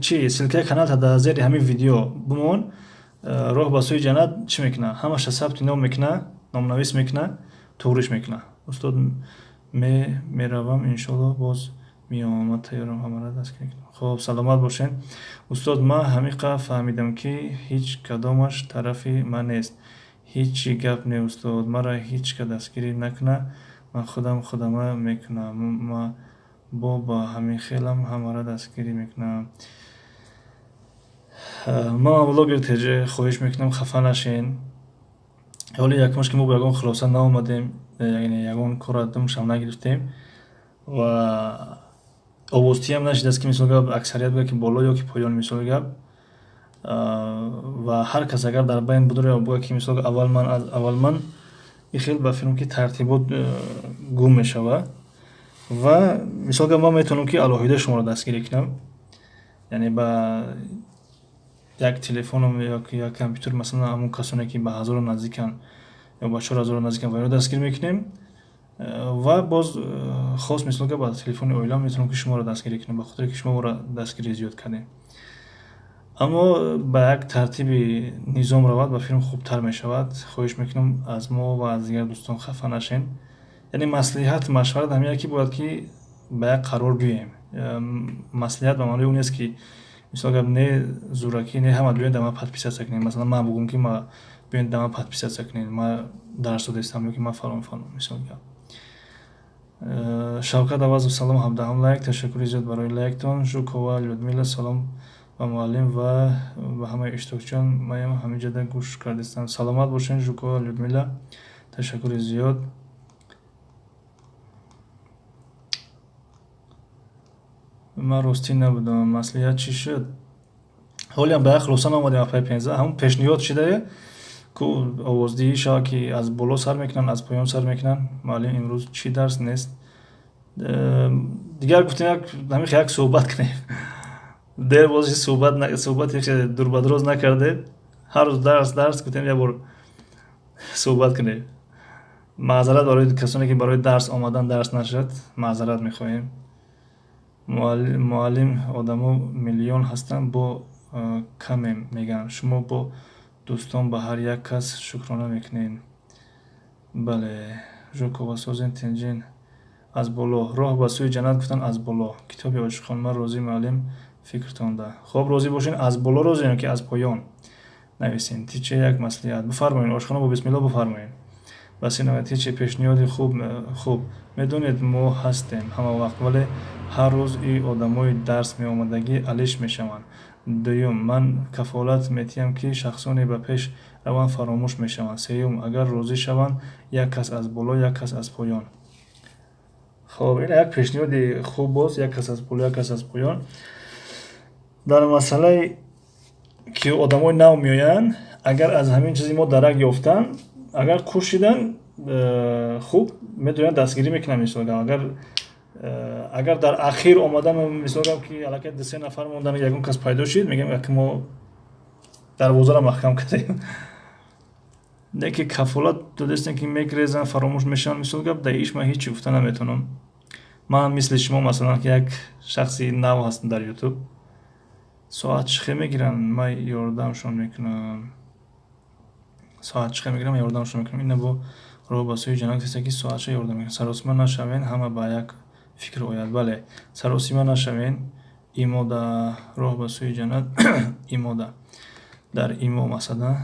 S1: чи силкаи каналта дар зери ҳамин видео бумон. роҳ ба сӯи ҷаннат чӣ мекуна? ҳамаша сабти ном мекуна, номнавис мекуна, туғриш мекуна. устод меравам иншоалло боз меомад тайёрам ҳамара дастгирӣ кунам. хоб саломат бошед. устод ман ҳамиқа фаҳмидам ки ҳеҷ кадомаш тарафи ман нест. ҳеҷ гап не устод. мара ҳеҷ ка дастгирӣ накуна. ман худама мекунам. ба ҳамин хелам ҳамара дастгирӣ мекунам. ман блогер теҷа хоҳиш мекунам хафа нашен. ҳоле якумаш ки мо ба ягон хулоса наомадем, яъне ягон корро думашам нагирифтем ва овозтиам нашидааст ки мисол гап аксарият бигӯяд ки боло ё ки поён мисол гап. Ва ҳар кас агар дар байн будуре бигӯяд ки мисол аввал ман ин хел ба филм ки тартибот гум мешавад ва мисол гап ман метавонам ки алоҳида шуморо дастгирӣ кунам, яъне ба як телефоном ё ки як компютер масалан ҳамон касоне ки ба 1000 наздикан ё ба 4000 наздикан ва инро дастгир мекунем ва боз хос мисол гап ба телефони оила метавонам ки шуморо дастгирӣ кунам, ба хотире ки шумо моро дастгирӣ зиёд кардем. Аммо ба як тартиби низом равад ба филм хубтар мешавад. Хоҳиш мекунам аз мо ва аз дигар дӯстон хафа нашен. Яъне маслиҳат машварат ҳамине ки бояд ки ба як қарор биёем. Маслиҳат ба маънои он нест ки мисол гап не зӯракӣ, не ҳама биёед дар ман подписатсия кунед. Масалан ман бигӯм ки ма биёед дар ман подписатсия кунед, ман дарс додистам ё ки ман фалон мисол гап. Шавкат Авазов салом 17 лайк. Ташаккури зиёд барои лайктон. Жукова Людмила салом ба муаллим ва ба ҳамаи иштирокчиён. Маям ҳамиҷада гӯш кардистам. Саломат бошед Жукова Людмила. Ташаккури зиёд. Ман ростӣ набудам. Маслиҳат чӣ шуд? ҳолеам ба як хулоса наомадем апай 15. Ҳамон пешниҳод шудае ку овоздиҳӣ шавад ки аз боло сар мекунанд, аз поён сар мекунанд. Муаллим имрӯз чӣ дарс нест? Дигар гуфтем ҳамихе як суҳбат кунем. Дер бози суҳбати дурбадроз накардем. Ҳар рӯз дарс гуфтем як бор суҳбат кунем. Маъзарат барои касоне ки барои дарс омадан дарс нашуд, маъзарат мехоҳем. Муаллим одамо миллион ҳастанд, бо камем мегӯям. Шумо бо дӯстон ба ҳар як кас шукрона мекунед. Бале. Жукова Созен Тинҷин. Аз боло. Роҳ ба сӯи ҷаннат гуфтанд аз боло. Китоби Ошиқон. Ман розӣ муаллим фикртонда. Хоб розӣ бошед. Аз боло розием ки аз поён нависем. Тиче як маслиҳат. Буфармоед. Ошиқона бо бисмилло буфармоед. Басинова тиче пешниҳоди хуб. Медонед мо ҳастем ҳама вақт, вале ҳар рӯз ин одамои дарс меомадагӣ алиш мешаванд. Дуюм, ман кафолат метиҳам ки шахсоне ба пеш раванд фаромӯш мешаванд. Сеюм, агар розӣ шаванд, як кас аз боло, як кас аз поён. Хоб, ин як пешниҳоди хуб боз, як кас аз боло, як кас аз поён. Дар масъалаи ки одамои нав меоянд, агар аз ҳамин чизи мо дарак ёфтанд, агар кӯшиданд, хуб метавонанд дастгирӣ мекунанд. Мисол агар дар ахир омадан мисол ки аллакай 2-3 нафар мондан, ягон кас пайдо шид, мегӯем ки мо дарвозаро маҳкам кардем. Не ки кафолат додистем ки мегрезанд, фаромӯш мешаванд. Мисол гап дар иш ман ҳеҷ гуфта наметавонам. Ман мисли шумо масалан ки як шахси нав ҳастам дар YouTube. Соат чӣ хел мегиранд, ман ёрдамшон мекунам. Ина бо роҳ ба сӯи ҷаннат гуфта ки соатша ёрдам мекунам. Саросима нашавен, ҳама ба як фикр ояд. Бале, саросима нашавен. Имода роҳ ба сӯи ҷаннат. Имода дар имо масадан.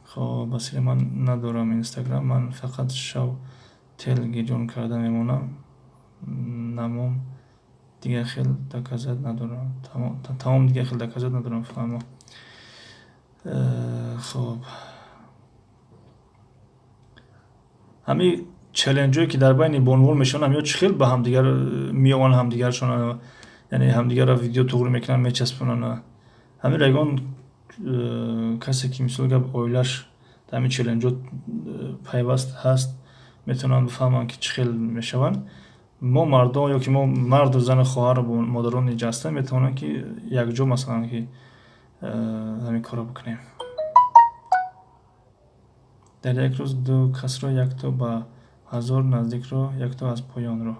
S1: Хоб, басире ман надорам Instagram, ман фақат шав телегирон карда мемонам. Намом дигар хел доказат надорам. Тамом дигар хел доказат надорам. Фаҳмо. Хоб. ҳами челленҷое ки дар байни бонувон мешаванд, ҳамё чӣ хел ба ҳамдигар меованд, ҳамдигаршон яъне ҳамдигарро видео туғри мекунанд, мечаспонанд. Ҳамин ягон касе ки мисол гап оилаш дар ҳамин челленҷот пайваст ҳаст, метавонанд бифаҳманд ки чӣ хел мешаванд. Мо мардон ё ки мо марду зану хоҳару модарони ҷаста метавонанд ки якҷо масалан ки ҳамин корро бикунем. Дар як рӯз ду касро, якто ба 1000 наздикро, якто аз поёнро.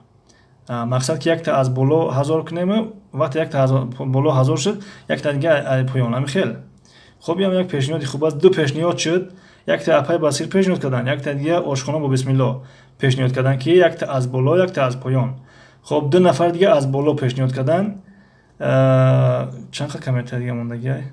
S1: Мақсад ки якта аз боло 1000 кунем, вақте якта боло 1000 шуд, якта дигар поён. Ҳамин хел. Хоб, ям як пешниҳоди хуб аст. Ду пешниҳод шуд. Якта апай Басир пешниҳод карданд, якта дигар Ошиқона бо бисмилло пешниҳод карданд ки якта аз боло, якта аз поён. Хоб, ду нафар дигар аз боло пешниҳод карданд. Чанд қа комментарий дигар мондагӣ?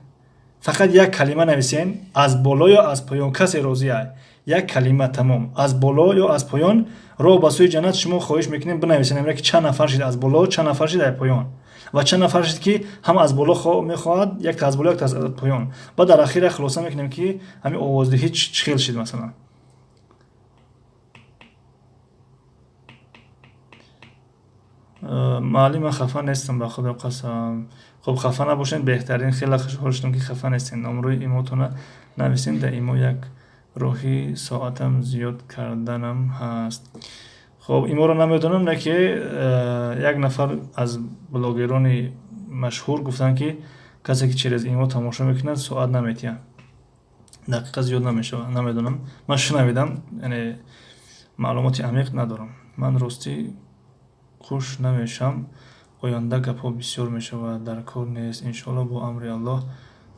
S1: Фақат як калима нависен, аз боло ё аз поён. Касе розия? Як калима тамом. Аз боло ё аз поён. Роҳ ба сӯи ҷаннат шумо хоҳиш мекунем бинависен, ки чанд нафар шид аз боло, чанд нафар шид аз поён. ва чанд нафар шуд ки ҳам аз боло мехоҳад, якта аз боло, якта аз поён. Баъд дар ахира хулоса мекунем ки ҳамин овоздиҳӣ чӣ хел шуд масалан. маълим ман хафа нестам, ба худо қасам. хуб хафа набошед, беҳтарин. Хеле хушҳол шудам ки хафа нестед. номрӯи имотона нависем. Дар имо як роҳи соатам зиёд карданам ҳаст. хуб иморо намедонам, леки як нафар аз блогерони машҳур гуфтанд ки касе ки через имо тамошо мекунад соат наметиҳад. дақиқа зиёд намешавад. Намедонам, ман шунавидам, яъне маълумоти амиқ надорам. ман ростӣ хуш намешам. оянда гапҳо бисёр мешавад, дар кор нест. иншоалло бо амри аллоҳ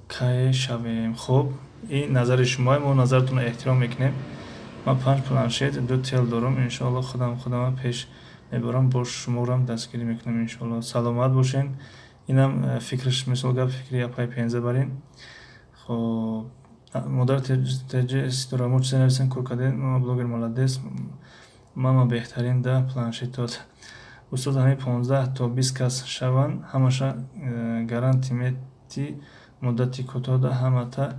S1: кай шавем. хуб, ин назари шумо, мо назаратонро эҳтиром мекунем. ман 5 планшет, 2 тел дорам. иншоалло худама пеш мебарам, бо шуморам дастгирӣ мекунам. иншоалло саломат бошен. инам фикраш мисол гап фикри апай пенза барин. хуб, модар теҷи исторамо чизе нависен куркаден, мама блогер молодец, мама беҳтарин да планшетот. устоз ҳамин 15 то 20 кас шаванд, ҳамаша гаранти мети муддати кӯтоҳ да ҳамата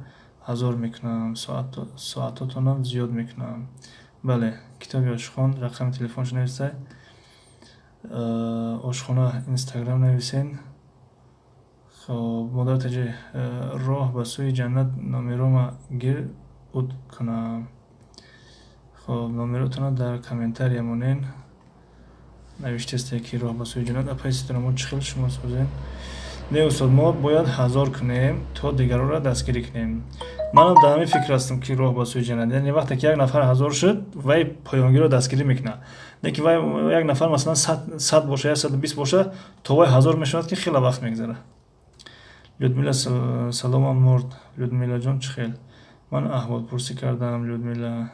S1: 1000 мекунам, соатотонам зиёд мекунам. бале, китоби ошхон, рақами телефоншо нависай, ошхона инстаграм нависен. хуб, модар таҷи роҳ ба сӯи ҷаннат номерома гир уд кунам. хуб, номеротона дар комментария монен. навиштесте ки роҳ ба сӯи ҷаннат апай ситорамо чӣ хел шумо созен. Не устод, мо бояд 1000 кунем то дигарора дастгирӣ кунем. манам дар ҳамин фикр ҳастам ки роҳ ба сӯи ҷаннат, яъне вақте ки як нафар 1000 шуд, вай поёнгиро дастгирӣ мекунад. леки вай як нафар масалан 100 боша, 120 боша, то вай 1000 мешавад ки хеле вақт мегзара. Людмила саломам мурд. Людмила ҷон чӣ хел? ман аҳволпурсӣ кардам. Людмила,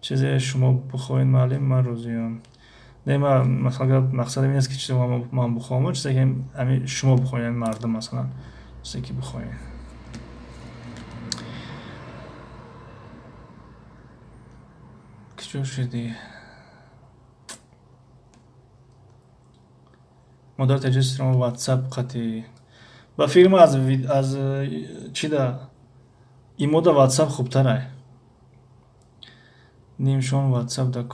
S1: чизе шумо бихоҳед маълим, ман розиам. не, мақсадам ин аст ки чизе ман бихоҳам, чизе ки ҳамин шумо бихоҳед, мардум масалан чизе ки бихоҳед. киҷо шудӣ? модар таҷисро ватсап қатӣ. ба фикри ман аз чида имода ватсап хубтарай. нимшон ватсап да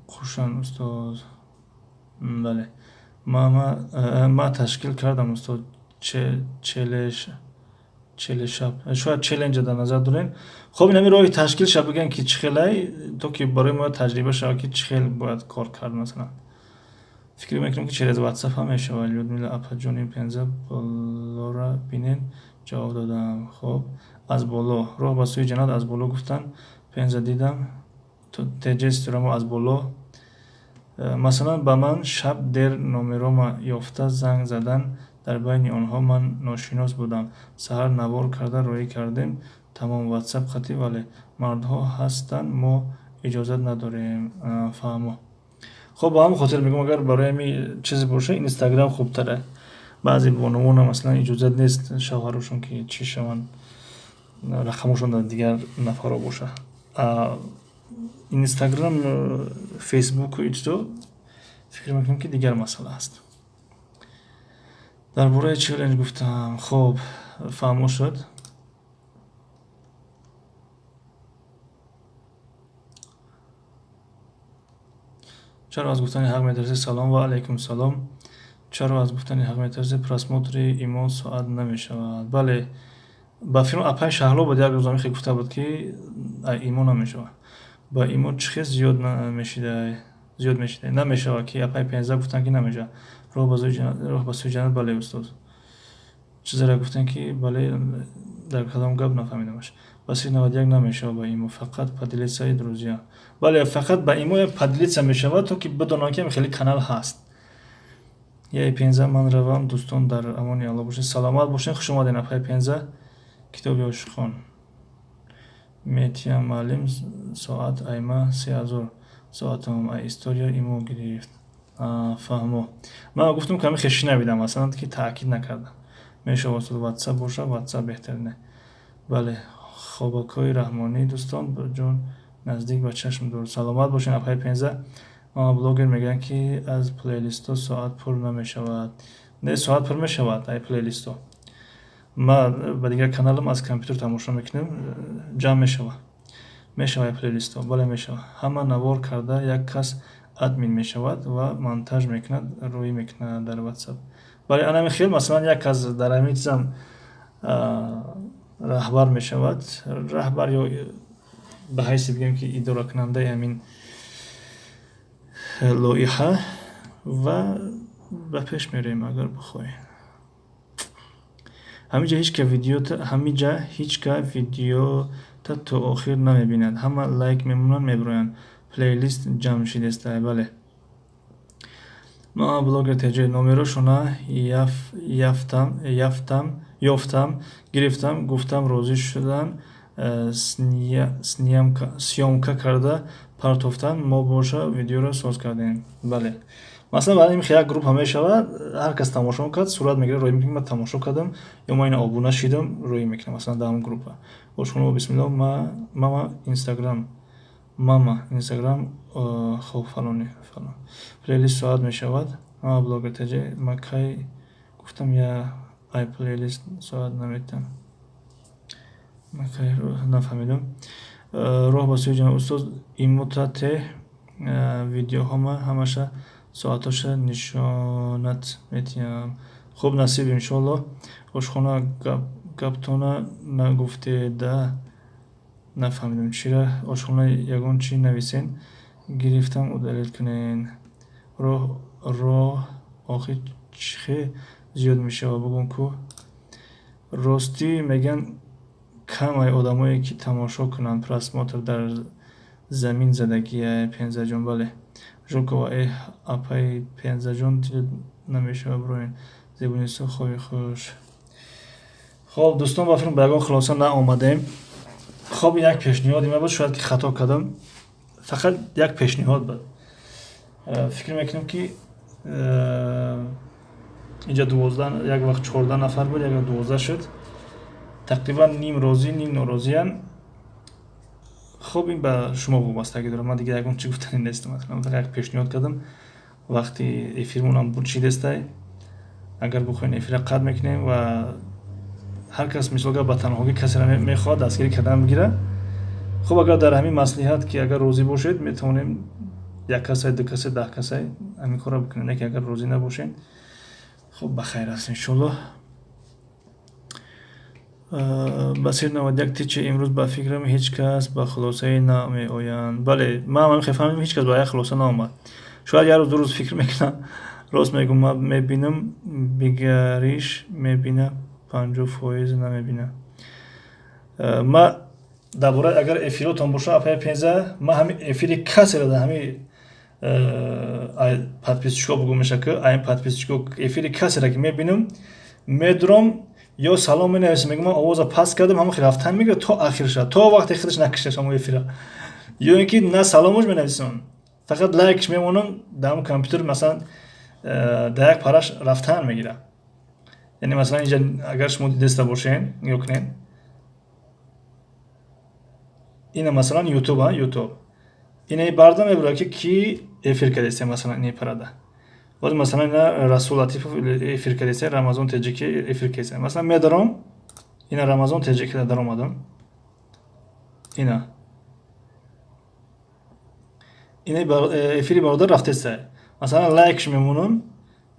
S1: кушан устоз. бале, ма ташкил кардам устоз челешаб. шояд челленҷа дар назар дорен. хуб, ин ҳамин роҳи ташкил шаб бигӯен ки чӣ хелай, то ки барои мо таҷриба шавад ки чӣ хел бояд кор кард масалан. фикр мекунам ки через ватсап ҳам мешавад. Людмила апаҷон ин пенза болора бинен. ҷавоб додам. хуб, аз боло роҳ ба сӯи ҷаннат аз боло гуфтан. пенза дидам. теҷа исторамо аз боло. масалан ба ман шаб дер номерома ёфта занг задан, дар байни онҳо ман ношинос будам. саҳар навор карда роӣ кардем. тамом ватсап қатӣ, вале мардҳо ҳастанд, мо иҷозат надорем. фаҳмо. хуб, ба ҳамин хотир мегӯям, агар барои ҳамин чизе боша, инстаграм хубтара. баъзе бонувона масалан иҷозат нест шавҳарошон ки чӣ шаванд, рақамошон дар дигар нафарҳо боша. инстаграм, фейсбуку ичто фикр мекунам ки дигар масъала аст. дар бораи челленҷ гуфтам. хуб, фаҳмо шуд. чаро аз гуфтани ҳақ метарсед? Салом ва алайкум салом. чаро аз гуфтани ҳақ метарсед? Просмотри имо соат намешавад. бале, ба филм апай шаҳрло буд, як рӯза мехе гуфта буд ки имо намешавад. ба имо чӣ хел зиёд мешидай? Намешавад ки апай 15 гуфтан ки намешавад. роҳ ба сӯи ҷаннат. бале устоз, чизеро гуфтан ки бале, дар кадом гап нафаҳмидамаш. баси 91 намешавад ба имо, фақат поделиться друзья. бале, фақат ба имо поделиться мешавад, то ки бидонанд ки хеле канал ҳаст. яи 15 ман равам, дӯстон дар амони аллоҳ бошед. Саломат бошед. хуш омадед апай 15. китоби ошхон. метиям маълим соат айма 3000 соатам ай история имо гирифт. фаҳмо. ман гуфтам ки ҳамин хеш шунавидам, масалан ки таъкид накардам. мешавад ватсап боша, ватсап беҳтарине. бале, хобакои раҳмонӣ дӯстон ҷон наздик ба чашм дор. Саломат бошед апай 15. мама блогер мегӯянд ки аз плейлистҳо соат пур намешавад. не соат пур мешавад ай плейлистҳо. Ман ба дигар каналам аз компютер тамошо мекунем, ҷамъ мешава ай плейлистҳо, бале мешава. Ҳама навор карда як кас админ мешавад ва монтаж мекунад, рӯӣ мекунад дар WhatsApp. Бале ан ҳамин хел масалан як кас дар ҳамин чизам раҳбар мешавад, раҳбар ё ба ҳайси бигем ки идоракунандаи ҳамин лоиҳа ва ба пеш мерем агар бихоҳем. ҳамиҷа ҳеҷ ка видеота то охир намебинад. Ҳама лайк мемонанд, мебироянд. Плейлист ҷамъшидестай. Бале. Ман блогер теҷаи номерошона ёфтам, гирифтам, гуфтам розӣ шудан, сёмка карда партофтан, мо боша видеоро соз кардем. Бале. Масалан баъд ин як группа мешавад, ҳар кас тамошо мекард, сурат мегирад, рӯӣ мекунем, ман тамошо кардам ё ман ина обуна шидам, рӯӣ мекунам масалан дар ҳамон группа. Ошхона бисмиллоҳ мама Instagram хоб фалон. Плейлист соат мешавад. Мама блогер теҷа ма кай гуфтам я ай плейлист соат наметам. Ма кай нафаҳмидам. Роҳ ба сӯи ҷаноби устоз имотате видеоҳома ҳамаша соатоша нишонат метиҳам. Хуб насиб иншоаллоҳ. Ошхона гаптона нагуфтеда. Нафаҳмидам чира. Ошхона ягон чӣ нависен. Гирифтам удалил кунен. Роҳ охир чихе зиёд мешава бугум ку. Ростӣ меган кам ай одамое ки тамошо кунанд просмотр дар замин задагия пензаҷон. Бале. Жукова апай пензаҷон дил намешава броин. Зебунисо хоби хуш. Хоб дӯстон ба филм ба ягон хулоса наомадем. Хоб як пешниҳоди мебуд, шояд ки хато кардам. Фақат як пешниҳод буд. Фикр мекунам ки инҷа 12 як вақт 14 нафар буд, як 12 шуд. Тақрибан ним розӣ, ним норозиянд. Хоб ин ба шумо вобастагӣ дорад. Ман дигар ягон чӣ гуфтанӣ нестам. Фақат як пешниҳод кардам. Вақти эфирмонам буд шидестай. Агар бихоҳем эфира қатъ мекунем ва ҳар кас мисолга ба танҳогӣ касеро мехоҳад дастгирӣ кардан бигира. Хуб агар дар ҳамин маслиҳат ки агар розӣ бошед метавонем як касай, ду касай, 10 касай ҳамин корро бикунем. Не ки агар розӣ набошед хуб ба хайр аст иншоаллоҳ. Басир 91 тича имрӯз ба фикрам ҳеҷ кас ба хулосае намеоянд. Бале, ман мефаҳмам ҳеҷ кас ба як хулоса наомад. Шояд як рӯз ду рӯз фикр мекунам. Рост мегӯм, ман мебинам бигариш мебина 50% намебина. Ма дар бораи агар эфиротон боша апай пенза ма ҳамин эфири касеро дар ҳамин подписчикҳо бугӯ меша ки айн подписчикҳо эфири касеро ки мебинам медурам ё салом менависам мегӯм ман овоза паст кардам ҳамон хел рафтан мегира то ахирша то вақте худаш накашаш ҳамон эфира ё ин ки на саломош менависам фақат лайкш мемонам дар ҳамон компютер масалан дар як параш рафтан мегира. Яъне масалан инҷа агар шумо дидаста бошен нигоҳ кунед. Ина масалан YouTube. Ина барда мебурад ки эфир кардест масалан ин парада. Боз масалан ина Расул Латифов эфир кардест, Рамазон Теҷики эфир кардест. Масалан медарам ина Рамазон Теҷики дар омадам. Ина эфири бародар рафтест. Масалан лайкш мемонам.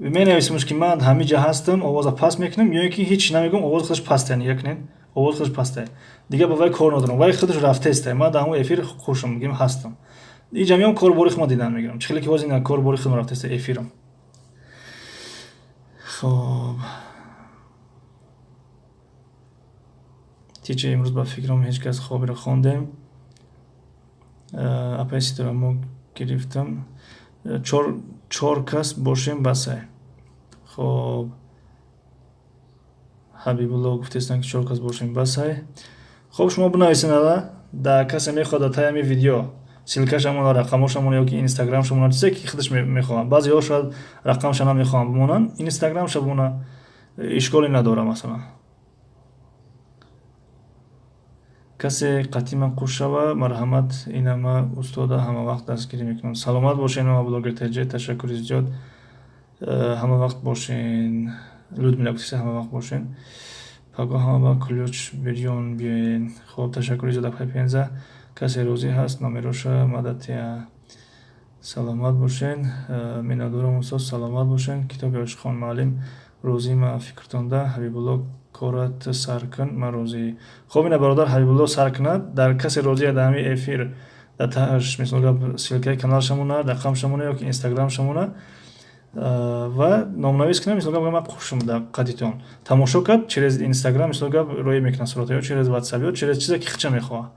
S1: менависамш ки ман ҳамиҷа ҳастам, овоза паст мекунам ё ки ҳеҷ намегӯм, овози худаш пасте. Нигоҳ кунед, овози худаш пасте. Дигар ба вай кор надорам. Вай худаш рафтест. Ман дар ҳамон эфир хушам мегӯям ҳастам. Инҷа меом корбори худам дидан мегирам. Чӣ хеле ки ҳозир ин корбори худам рафтест эфирам. Хоб. Тича имрӯз ба фикрам ҳеҷ кас хобиро хондем. Апай ситора мо гирифтам. 4 кас бошем басай. Хоб. Ҳабибуллоҳ гуфтестан ки 4 кас бошем басай. Хоб шумо бинависед ала да касе мехоҳад дар таи ҳамин видео силкашамон рақамошамон ё ки инстаграмшамон чизе ки худаш мехоҳанд. Баъзеҳо шояд рақамша намехоҳанд бимонанд. Инстаграмша бимона ишколи надорад масалан. касе қатъи ман қуш шава марҳамат ина ма устода ҳама вақт дастгирӣ мекунам. Саломат бошед мама блогер теҷа. Ташаккури зиёд. ҳама вақт бошен. Людмила гуфтӣ ҳама вақт бошен. Пагоҳ ҳама ба ключ бирён биёен. Хуб, ташаккури зиёда Пайпенза. Касе розӣ ҳаст номероша мадатия. Саломат бошен. Миннатдорам устод, саломат бошен. Китоби Ошиқхон Муаллим розима фикртонда Ҳабибулло корат сар кун, ман розӣ. Хуб, ина бародар Ҳабибулло сар кунад, дар касе розия дар ҳамин эфир дар таҳаш мисол гап силкаи каналшамона, дар қамшамона ёки инстаграмшамона ва номнавис кунам, мисол гап ман хушум дар қадитон. Тамошо кард через инстаграм мисол гап роя мекунад сурота ё через ватсап ё через чизе ки хича мехоҳа.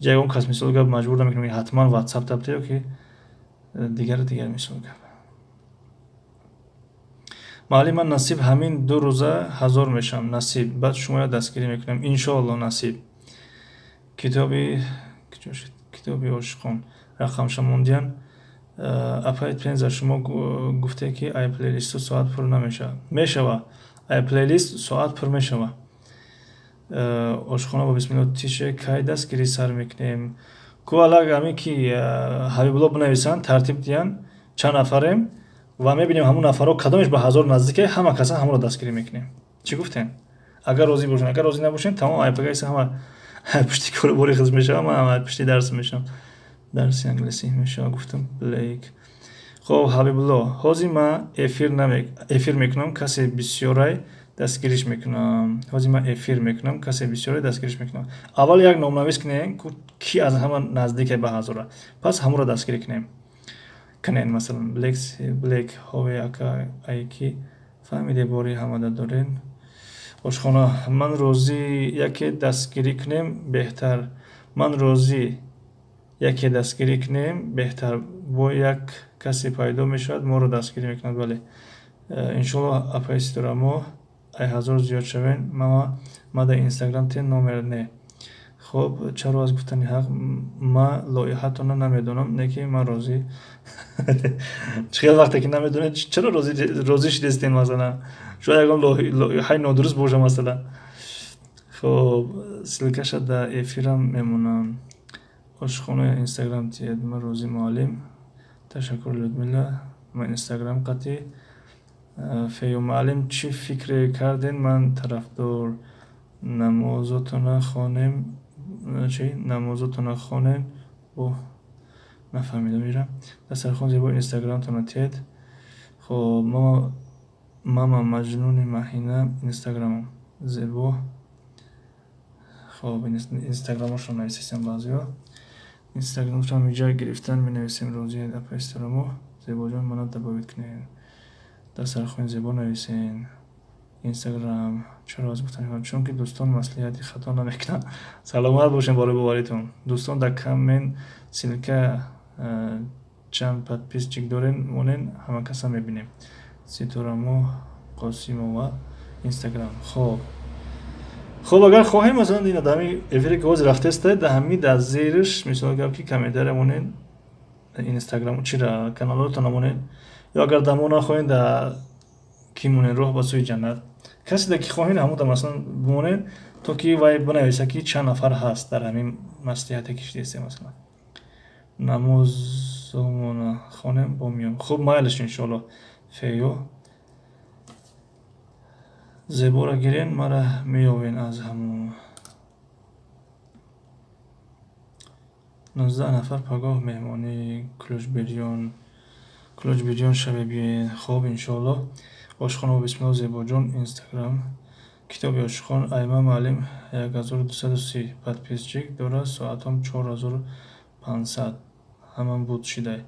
S1: Ягон кас мисол гап маҷбур намекунам ҳатман ватсап табта ёки дигар мисол гап. Маълим ман насиб ҳамин 2 рӯза 1000 мешавам. Насиб баъд шуморо дастгирӣ мекунам иншоалло. Насиб китоби Ошиқхон рақамша мондиян. Апайт пенза шумо гуфте ки ай плейлисту соат пур намешава. Мешава. Ай плейлист соат пур мешава. Ошиқхона бо бисмилло тише кай дастгирӣ сар мекунем. Ку алаг ҳамин ки Ҳабибулло бинависанд тартиб диҳанд чанд нафарем ва мебинем ҳамун нафарҳо кадомеш ба 1000 наздике, ҳама каса ҳамонро дастгирӣ мекунем. Чӣ гуфтем? Агар розӣ бошен, агар розӣ набошен, тамом айпагайса ҳама пушти корубори хизм мешавам, ҳама пушти дарс мешавам. Дарси англисӣ мешава гуфтам блейк. Хуб, Ҳабибулло, ҳозир ман эфир мекунам, касе бисёрай дастгириш мекунам. Ҳозир ман эфир мекунам, касе бисёрай дастгириш мекунам. Аввал як номнавис кунем ки аз ҳама наздике ба 1000. Пас ҳамонро дастгирӣ кунем. Канен масалан блек ҳове ака айки фаҳмиде бори ҳамада дорен. Ошхона ман розӣ яке дастгирӣ кунем беҳтар. Ман розӣ яке дастгирӣ кунем беҳтар. Бо як касе пайдо мешавад, моро дастгирӣ мекунад. Бале иншоалло апайси дорамо ай 1000 зиёд шавен. ма дар инстаграм тен номер не. Хуб, чаро аз гуфтани ҳақ ма лоиҳатона намедонам, не ки ман розӣ. Чӣ хел вақте ки намедонед чаро розӣ шидестен масалан? Шояд ягон лоиҳаи нодуруст боша масалан. Хуб, силкаша дар эфирам мемонам. Ошиқхона инстаграм тиед ма Розӣ Муаллим. Ташаккур Людмила. Ма инстаграм қати. Фею Муаллим чӣ фикре карден? Ман тарафдор намозотона хонем. Намозотона хонем. Нафаҳмидам ира. Дастархон зебо инстаграмтона тиед. Хуб, мама маҷнуни маҳина инстаграмам зебо. Хуб, инстаграмошон нависем баъзиҳо. Инстаграмошон ҷай гирифтан менависем розӣ апайсторамо. Зебоҷон мана дабовид кунед. Дастархони зебо нависен. Инстаграм чаро аз гуфтан чунки дӯстон маслиҳати хато намекунанд. Саломат бошен бори боваритон. Дӯстон дар камен силка чанд подписчик дорен монен ҳама каса мебинем. Ситорамо Қосимова инстаграм. Хуб, агар хоҳем масалан ин адами эфире ки ҳозир рафтестед дар ҳамин дар зериш мисол гап ки комментария монен инстаграм чира каналотона монен ё агар дамо нахоҳен дар ки монен роҳ ба сӯи ҷаннат. Касе да ки хоҳен ҳамуда масалан бимонен то ки вай бинависа ки чанд нафар ҳаст дар ҳамин маслиҳате ки шидестем масалан. Намозомона хонем бо миём. Хуб, майлаш иншоалло. Феё зебора гирен мара меёвен аз ҳамон 19 нафар пагоҳ меҳмонӣ клӯҷбирён шаве биёен. Хуб, иншоалло. Ошиқхон бо бисмилло зебоҷон инстаграм. Китоби Ошиқхон Айма Муаллим 1230 подписчик дорад. Соатам 4500. ҳаман буд шидай.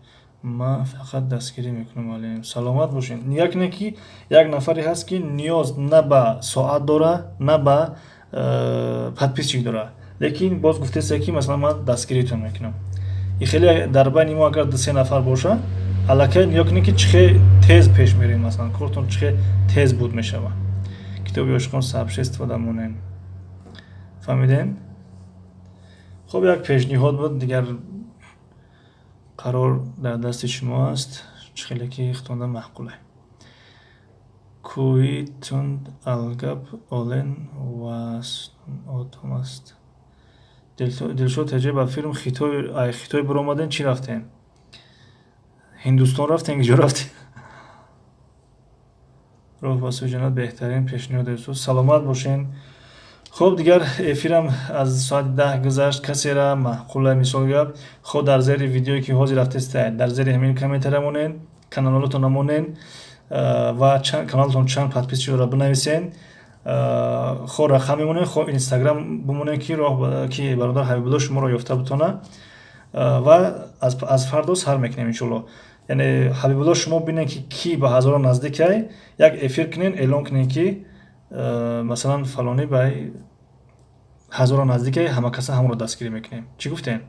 S1: Ма фақат дастгирӣ мекунам Муаллим. Саломат бошен. Як не ки як нафаре ҳаст ки ниёз на ба соат дора, на ба подписчик дора. Лекин боз гуфтеса ки масалан ман дастгиритон мекунам. И хеле дар байни мо агар 3 нафар боша, аллакай як не ки чихе тез пеш мерем масалан кортон чихе тез буд мешава. Китоби Ошиқхон сообщество да монен. Фаҳмидем? Хуб, як пешниҳод буд, дигар қарор дар дасти шумо аст. Чихеле ки хутонда маъқуле. Кӯи тунд алгап олен васт отум аст. Дилшод ҳаҷе ба филм Хитой биромаден чӣ рафтен? Ҳиндустон рафтен ки ҷо рафтен? روح و سوجنات بهترین پیشنهاد است. سلامت باشین. خب دیگر افیرم از ساعت 10 گذشت. کسی را معقوله مثال گپ خود در زیر ویدیویی که حاضر رفتید در زیر همین کامنت مونین، کانالتون مونین و کانالتون چند подписчик را بنویسین. خود رقم مونین، خود اینستاگرام بمونین که راه که برادر حبیبالله شما را یافته بتونه و از فردا سر میکنیم انشالله. یعنی حبیبالله شما ببینین که کی به هزار نزدیکه، یک افیر کنین اعلان کنین که مثلا فلانی به هزار نزدیکه، همه کسا همون رو دستگیری میکنیم. چی گفتین؟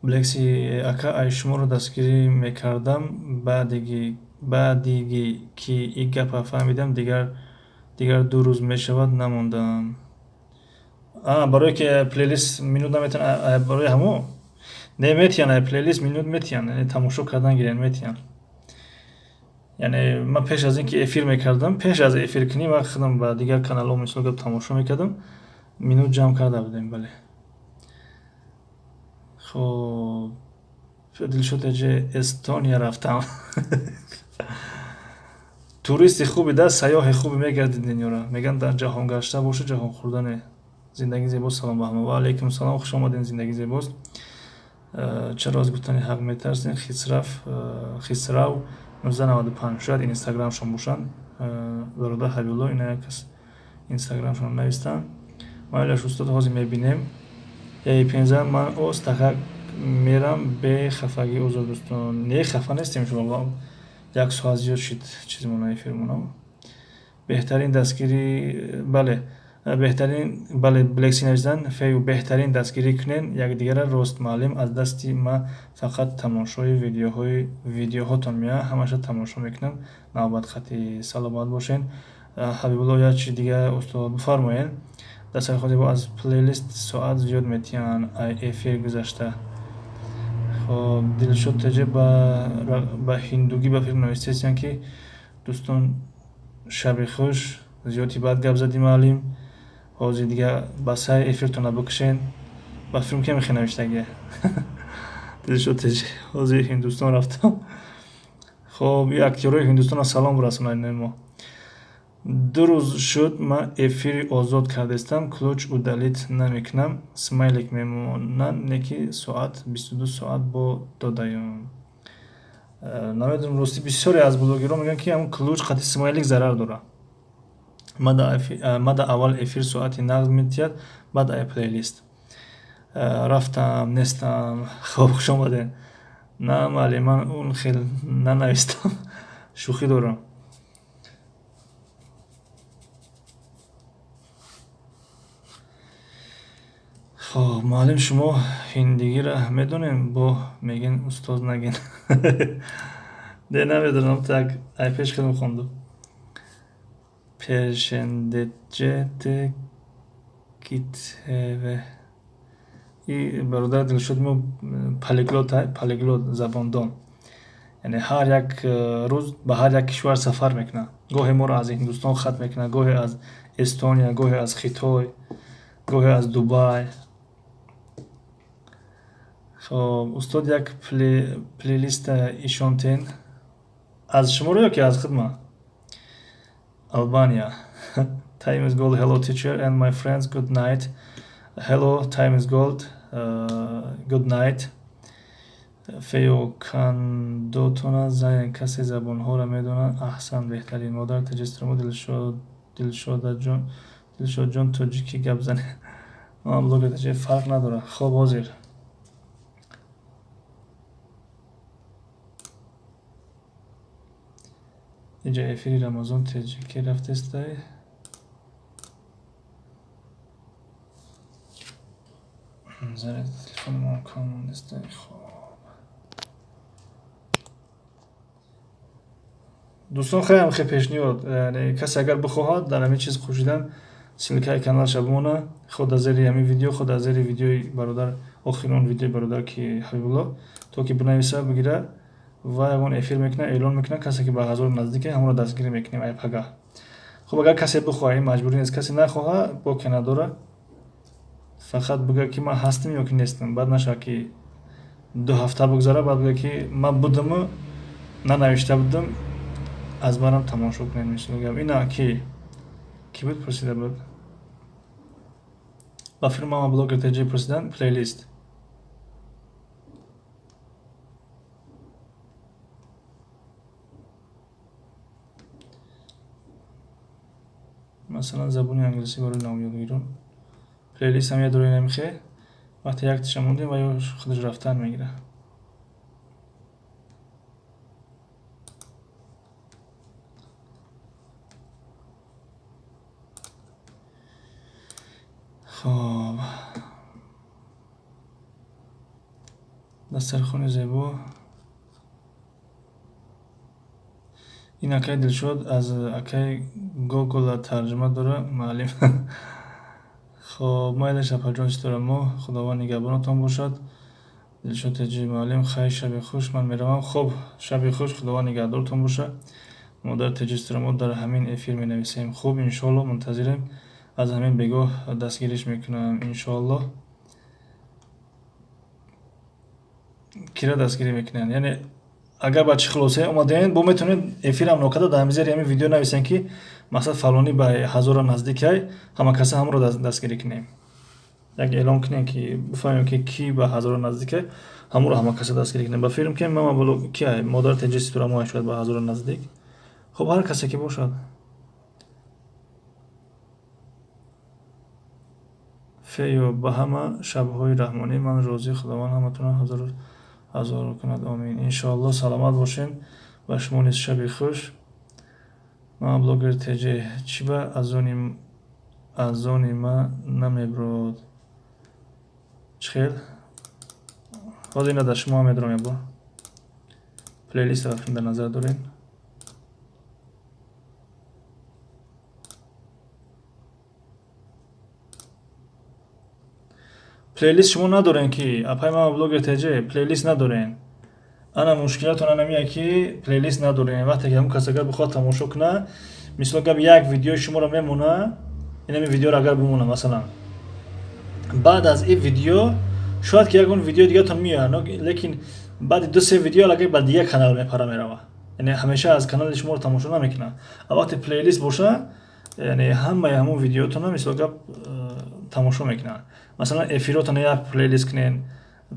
S1: بلکسی اکا ای شما رو دستگیری میکردم بعدیگی که این گپ فهمیدم دیگر 2 روز میشود نموندم. برای که پلیلیست مینود نمیتونن برای همو نمیتونن پلیلیست مینود میتونن، یعنی تماشا کردن گیرن میتونن. یعنی من پیش از اینکه افیر میکردم، پیش از افیر کنی وقت خودم با دیگر کانال مثلا گپ تماشا میکردم مینود جمع کرده بودیم. بله خب دل شد اجه استونیا رفتم. توریست خوبی ده، سیاه خوبی میگردید دنیا را. میگن در جهان گشته باشه جهان خوردنه. زندگی زیباست. سلام به همه و علیکم سلام، خوش آمدین. زندگی زیباست. چرا از گفتن حق میترسین؟ خسرو 1995 شاید اینستاگرام شون باشن. برادر حبیبالله اینا کس اینستاگرام شون نوشتن. ما الان استاد حاضر میبینیم. ای 15 من استخ میرم به خفگی اوزار دوستان. نه خفه نیستیم شما. یک ساعت زیاد شد چیزی منای فیلمونو. بهترین دستگیری بله بلکسی نوشتن فیو بهترین دستگیری کنین یک دیگر راست معلم از دستی ما فقط تماشای ویدیوهاتون میاد، همش تماشا میکنم. نوبت خطی سلامت باشین. حبیبالله یا چی دیگه استاد بفرمایین. دست خودی با از پلیلیست ساعت زیاد میتیان افیر گذشته. خب دل شد تجه با هندوگی با فیلم نوشتیستن که دوستان شب خوش. زیادی بعد گپ زدیم معلم. حاضر دیگه بسای افیرتون بکشین. با فیلم که میخوای نوشتگه. دل شد تجه حاضر هندوستان رفتم. خب این اکتیورای هندوستان سلام برسونن. ما 2 روز شد من افیر آزاد کردستم. کلوچ удалить نمیکنم. سمایلیک میمونن نکی ساعت 22 ساعت با دادایم. نمیدونم راستی بسیاری از بلوگرها میگن که همون کلوچ خطی سمایلیک ضرر داره. ما دا اول افیر ساعتی نقد میتید بعد ای پلیلیست رفتم نستم. خب خوش آمدین. نه مالی من اون خیلی ننوشتم. شوخی دارم. خب معلم شما هندگی را میدونین با میگن استاد نگین. ده نمیدونم تک ای پیش کدوم خوندم. پرشندجت کتوه این برادر دل شد ما پلیگلوت زباندان. یعنی هر یک روز به هر یک کشور سفر میکنه. گاهی ما را از هندوستان خط میکنه، گاهی از استونیا، گاهی از خیتای، گاهی از دبی. خب استاد یک پلیلیست ایشان تین از شما رو یا که از خدمه Albania. Time is gold. Hello teacher and my friends. Good night. Hello. Time is gold. Good night. فیو کندوتونا زین کسی زبان ها را میدونن. احسن بهترین مادر تجسترمو دلشاد جان توجیکی گپ زنه. ما بلوگ تجه فرق نداره. خب حاضر اینجا افیری رمضان تجیکی رفته استای زرد تلفن ما کامون استای. خب دوستان خیلی پیشنهاد، یعنی کسی اگر بخواهد در همین چیز خوشیدن سیلکای کانال شبونه خود از زیر همین ویدیو، خود از زیر ویدیوی برادر آخرین ویدیو برادر که حبیبالله تو که بنویسه بگیره و اون افیر میکنه اعلان میکنه. کسی که به هزار نزدیکه همون رو دستگیری میکنیم ای پگاه. خب اگر کسی بخواه مجبوری نیست، کسی نخواه با که نداره فقط بگه که من هستم یا که نیستم. بعد نشه که 2 هفته بگذاره بعد بگه که من بودم ننوشته بودم از برم تماشا کنید. مثل اینا کی بود پرسیده بود با فیلم ما بلوگر تجی پرسیدن پلیلیست. مثلا زبون انگلیسی برای نام یاد بگیرم. پلیلیست هم یه دوره نمیخه وقتی یک تیشه موندیم و یا خودش رفتن میگیره. خب دسترخوان زیبا. این اکای دلشاد از اکای گوگل ترجمه داره معلم. خب مایل شب جان چطوره ما خداوند نگهبانتان باشد. دلشاد تجی معلم خیلی شب خوش من میروم. خب شب خوش خداوند نگهدارتان باشه. ما در تجی ما در همین افیر می نویسیم. خب انشالله منتظریم از همین بگاه دستگیرش میکنم انشالله. کیرا دستگیری میکنن یعنی اگر با چی خلاصه اومدین بو میتونید افیرم نوکادا در میذاری همین ویدیو نویسن که مثلا فلانی به 1000 نزدیکه همه کسی هم رو دستگیری کنیم. یک اعلام کنیم که بفهمیم که کی به 1000 نزدیکه هم رو همه کسی دستگیری کنیم. با فیلم که ما بلو کی مادر تجسس تو ما شاید به 1000 نزدیک. خب هر کسی که باشد فیو به همه شب‌های رحمانی من روزی خداوند همتون هزار کند آمین انشالله. سلامت باشین و شما نیز شب خوش. من بلوگر تجی چی با از آنی ما نمیبرد چخیل خود اینا در شما میدرم با پلیلیست رفتیم در نظر دارین. پلیلیست شما ندارین که اپای ما بلوگر تجی پلیلیست ندارین. انا مشکلاتون نمیه که پلیلیست ندارین. وقتی که هم کسی اگر بخواد تماشا کنه مثلا گب یک ویدیو شما رو میمونه این ویدیو رو اگر بمونه مثلا بعد از این ویدیو شاید که یکون ویدیو دیگه تون میاد لیکن بعد دو سه ویدیو لگه بعد دیگه کانال میپره میره یعنی همیشه از کانال شما رو تماشا نمیکنه. وقتی پلیلیست باشه یعنی همون ویدیو تون مثلا گب تماشا میکنن. مثلا افیراتون یک پلیلیست کنین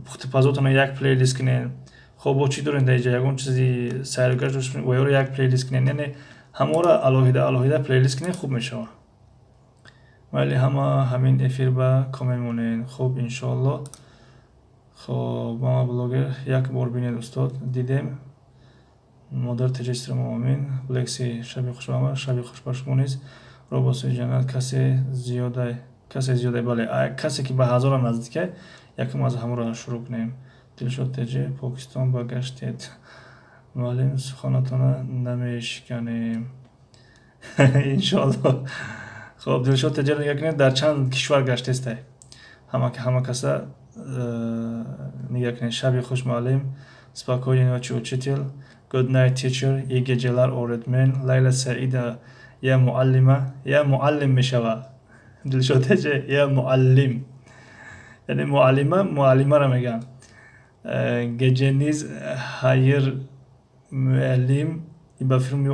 S1: پختپزاتون یک پلیلیست کنین. خب چی دارین دیگه یکون چیزی سرگرجش و یا یک پلیلیست کنین یعنی همه را الهیده پلیلیست کنین خوب میشه. ولی همین افیر با کامل مونین. خب انشالله. خب ما بلوگر یک بار بینید استاد دیدیم مادر تجسس ما آمین بلکسی شبی خوش بامه شبی خوش باش مونیز روباسوی جنت کسی زیاده بله کسی که به 1000 نزدیکه یکم از همه را شروع کنیم. دلشاد تجی پاکستان با گشتید معلم سخناتون نمیشکنیم. انشالله. خب دلشاد تجی نگاه کنید در چند کشور گشتید همه کسا نگاه کنید. شبی خوش معلم spokojnej noci учитель good night teacher iyi geceler öğretmen Layla Saida ya muallim میشوه. دلشاد تجی یا معلم یعنی معلمه را میگن. گجنیز هایر معلم این با فیلم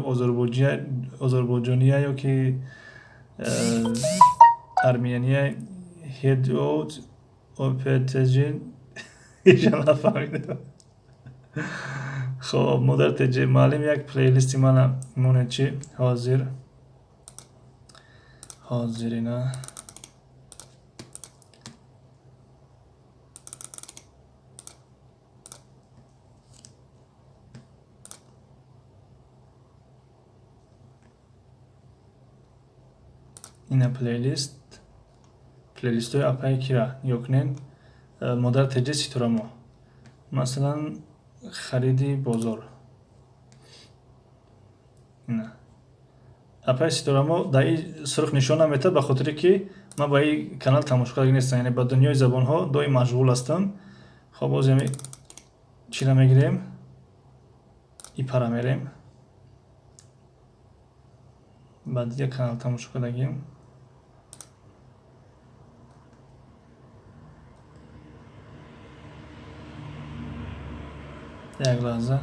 S1: آذربایجانیه یا که ارمنیه هدوت اوپتجین ایشان فهمیده. خب مادر تجی معلم یک پلیلیستی من مونه چی حاضرینا این پلیلیست های اپای کیرا یکنین مادر تجی سیتورامو مثلا خریدی بازار نه اپای سیتورامو در این سرخ نشانه میده به خاطر که من با این کانال تماشا نیستم یعنی با دنیای زبان ها دوی مشغول هستم. خب باز چی را میگیریم ای پرا میریم بعد دیگه کانال تماشا کنیم. یک لحظه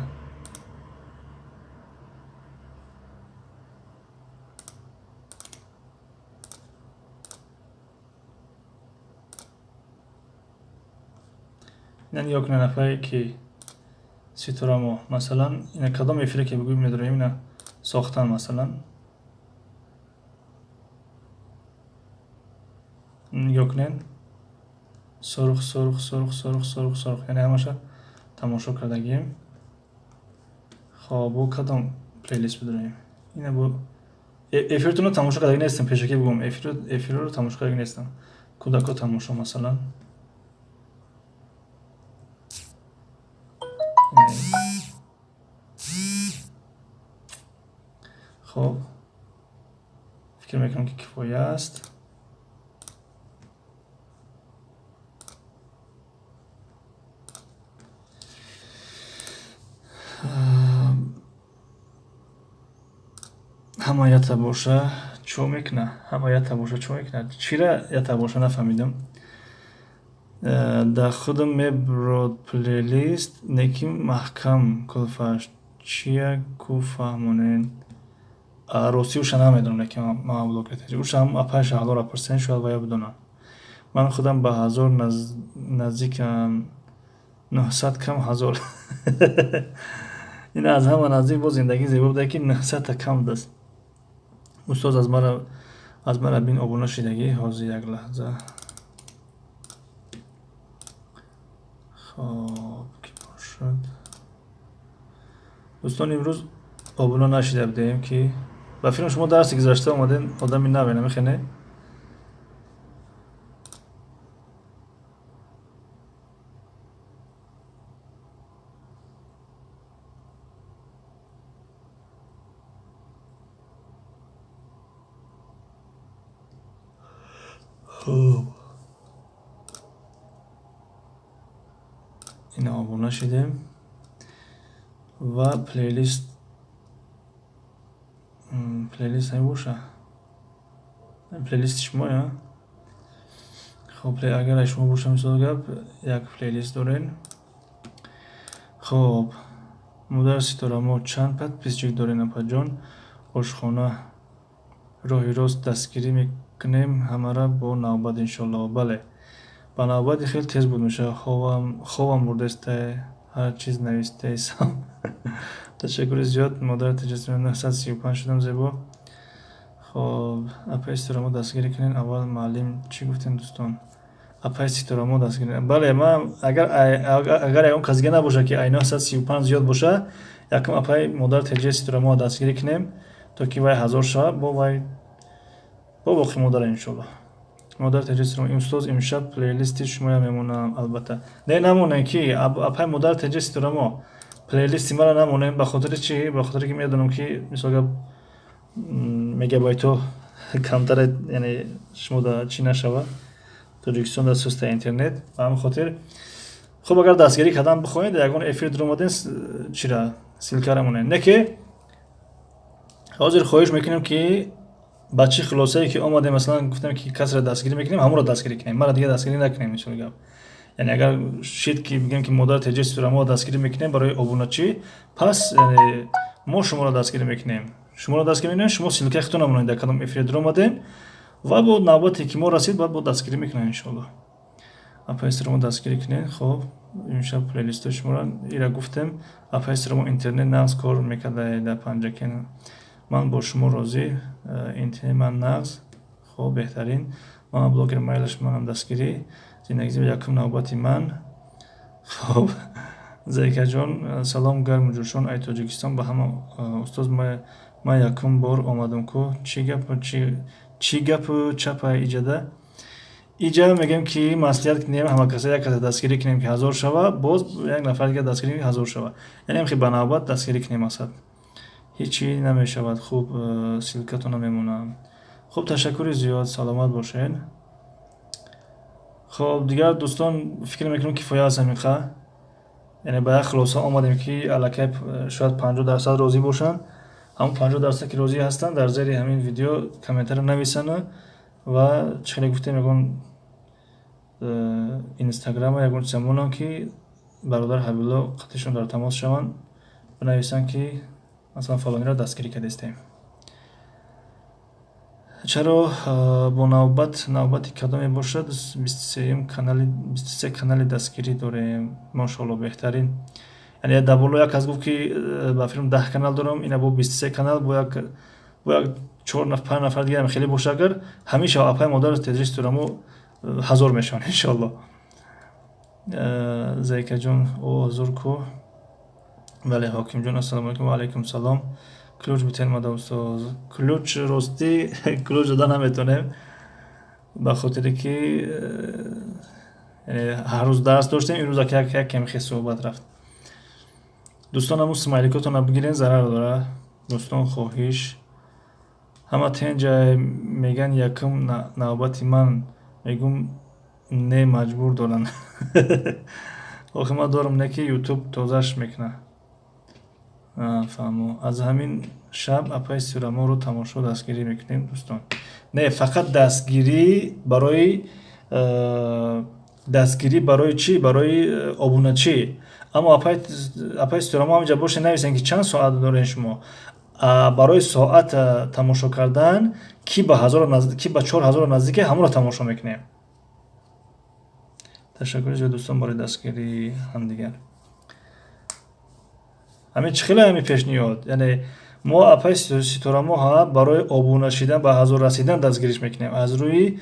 S1: یعنی یک نفری که ستورامو مثلا اینا کدام افیری که بگویم میداریم اینا ساختن مثلا یک نین سرخ سرخ سرخ سرخ سرخ سرخ یعنی همشه تماشا کردگیم. خب بو کدام پلیلیست بداریم اینا بو افیرتون رو تماشا کردگی نیستم پیشکی بگم افیر رو تماشا کردگی نیستم کودکو تماشا مثلا خب فکر میکنم که کفایه است. حمایت باشه چو میکنه حمایت باشه چو میکنه چی را یت باشه نفهمیدم. در خودم میبرد پلیلیست نکی محکم کلفش چیه کو فهمونین روسی وش نمیدونم نکی ما بلوکتی وش هم اپاش هزار پرسنت شاید باید بدونم. من خودم به هزار نزدیک 900 کم هزار این از همه نزدیک با زندگی زیبا بوده که 900 تا کم دست. استاد از مرا بین ابونه شدگی حاضر یک لحظه. خب کی باشد دوستان امروز ابونه نشده بودیم که با فیلم شما درسی گذاشته اومدین آدمی نوی نمیخینه. خب این ابونه شدیم و پلیلیست های باشه پلیلیست شما یا خب اگر شما باشه مثال گپ یک پلیلیست دارین. خب مدر ستارما چند پد پیسچک دارین اپا جان آشخانه راهی راست دستگیری میکنیم همه را با نوبت انشالله. بله با نوبت خیلی تیز بود میشه. خوابم برده است هر چیز نویسته ایسم تشکر زیاد مادر تجسم 935 شدم زیبا. خب اپای ستارما دستگیری کنین. اول معلم چی گفتین دوستان اپای ستارما دستگیری. بله من اگر اون کسگه نباشه که ای 935 زیاد باشه یکم اپای مادر تجسم ستارما دستگیری کنیم تا که وای 1000 شد با وای با باقی مادر انشالله. مادر تجسم این استاد امشب پلیلیستی شما میمونم البته نه نمونه که اپای مادر تجسم ستارما پلیلیستی مرا نمونه به خاطر چی؟ به خاطر که میدونم که مثلا مگابایتو کمتر یعنی شما در چی نشوه تاجیکستان در سوست اینترنت به همین خاطر. خب اگر دستگیری کردن بخواید یگان افیر در اومدین چی را سیل کردمونه نه که حاضر خواهش میکنیم که بچه خلاصه ای که آمده مثلا گفتم که کس را دستگیری میکنیم همون را دستگیری کنیم مرا دیگه دستگیری نکنیم مثلا. یعنی اگر شید که بگیم که مادر تجسم را ما دستگیری میکنیم برای ابونچی پس یعنی ما شما را دستگیری میکنیم شما را دستگیری میکنیم شما سیلکه خودتون نمونید در کدام افیر در اومدین و با نوبتی که ما رسید بعد با دستگیری میکنیم انشالله. اپایسترمو دستگیری کنین. خب امشب پلیلیست شما را ایرا گفتم اپایسترمو اینترنت نقص کار میکرده در پنجکین من با شما راضی اینترنت من نقص خب بهترین من بلاگر مایلش منم دستگیری زندگی زیبا یکم نوبتی من. خب زیکا جان سلام گرم جوشون ای تاجیکستان به همه استاد ما یکم بار آمدم کو چی گپ چپ ایجاده ایجا میگم که مسئولیت کنیم همه کسی یک کسی دستگیری کنیم که 1000 شوه باز یک نفر دیگه دستگیری 1000 شوه یعنی خیلی به نوبت دستگیری کنیم اصلا هیچی نمیشود. خوب سیلکتون نمیمونم. خب تشکر زیاد سلامت باشین. خب دیگر دوستان فکر میکنم کفایه است میخواه یعنی به خلاصه آمدیم که الکی شاید 50% راضی باشن هم 50% که راضی هستن در زیر همین ویدیو کامنتر نویسن و چخیلی گفته میگن اینستاگرام یکون سمونن که برادر حبیبالله قطعشون در تماس شوند بنویسن که مثلا فلانی را دستگیری کرده استیم. чаро бо навбати кадом мебошад 23 канали дастгирӣ дорем машоалло беҳтарин. Яъне даволо як аз гуфт ки ба филм 10 канал дорам, ина бо 23 канал бо як 4-5 нафар дигарам хеле боша агар ҳамеша апаи модар тедрис дорамо 1000 мешаванд иншоалло. Зайкаҷон озур ку. бале ҳокимҷон ассалому алайкум. Ва алайкум салом. ключ битен мада устоз. ключ рости ключ дода наметонем ба хотире ки ҳар рӯз дарс доштем, имрӯз як кем хе суҳбат рафт. дӯстон ҳамун смайликотонро бигирен, зарар дора. дӯстон хоҳиш ҳама тенҷа меган якум навбати ман, мегум не маҷбур доранд. охи ман дорам не ки ютуб тозаш мекуна. фаҳмо. аз ҳамин шаб апаи сираморо тамошо дастгирӣ мекунем дӯстон. Не фақат дастгирӣ барои чӣ? Барои обуначӣ. аммо апаи сирамо ҳаминҷа боше нависен ки чанд соат дорем шумо. барои соат тамошо кардан ки ба 4000 наздике ҳамонро тамошо мекунем. ташаккури зиёд дӯстон барои дастгирии ҳамдигар. ҳамин чӣ хеле ҳамин пешниҳод. Яъне мо апаи ситораmoҳа барои обуна шидан ба 1000 расидан дастгириш мекунем аз рӯи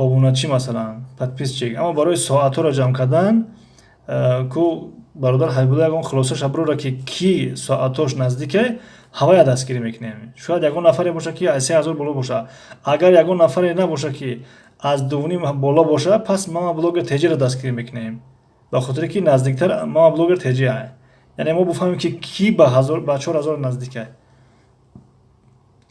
S1: обуначӣ, масалан подписчик. аммо барои соатҳоро ҷамъ кардан ку бародар ҳабибулла ягон хулоса шаброра ки соатҳош наздике ҳавая дастгирӣ мекунем. шояд ягон нафаре боша ки аз 3000 боло боша. агар ягон нафаре набоша ки аз 2.5 боло боша, пас мама блогер теҷиро дастгирӣ мекунем, ба хотире ки наздиктар мама блогер теҷиа. яъне мо буфаҳмем ки ба 4000 наздике.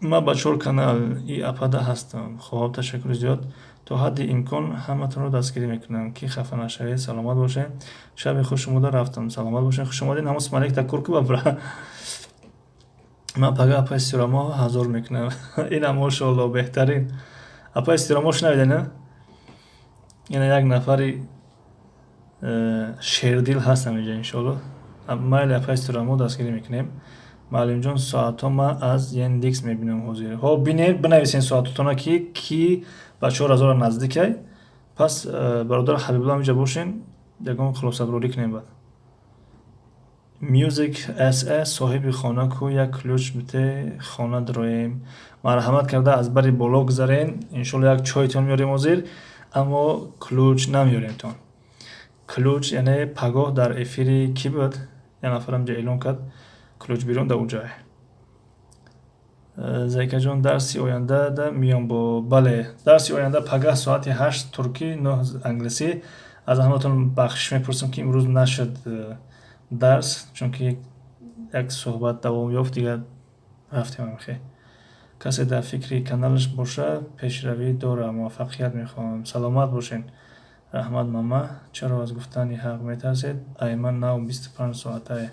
S1: ман ба 4 канал и апада ҳастам. хоҳ, ташаккури зиёд. то ҳадди имкон ҳаматонро дастгирӣ мекунам. ки хафа нашавед. саломат бошед. шаби хуш шумода рафтам. саломат бошед. хуш омадед. ҳамон смайлик таккур ку бабра. ман пага апаи сирамо 1000 мекунам. ина мошоалло беҳтарин. апаи сирамо шунавида на? ина як нафари шердил ҳастам инҷа иншоалло. майли апаи сирамо дастгирӣ мекунем. маълимҷон соатҳо ман аз Яндекс мебинам ҳозир. ҳо бинед бинависен соатотона ки ба 4000 наздикай. пас бародар ҳабибулла инҷа бошен, ягон хулосаброрӣ кунем. баъд Music SS соҳиби хона ку як ключ бите хона дороем. марҳамат карда аз бари боло гузарен. иншоалло як чойтон меорем ҳозир, аммо ключ намеорем тон. ключ яъне пагоҳ дар эфири ки буд? як нафарам ҷа эълон кард ключ биронда уҷае. зайкаҷон дарси оянда да миём бо бале дарси оянда пагаҳ соати 8 туркӣ 9 англисӣ. аз ҳаматон бахшиш мепурсам ки имрӯз нашуд дарс, чунки як суҳбат давом ёфт, дигар рафтем амхе. касе дар фикри каналаш боша пешравӣ дора. муваффақият мехоҳам. саломат бошед. раҳмат мама. чаро аз гуфтани ҳақ метарсед? айман нав 25 соатае.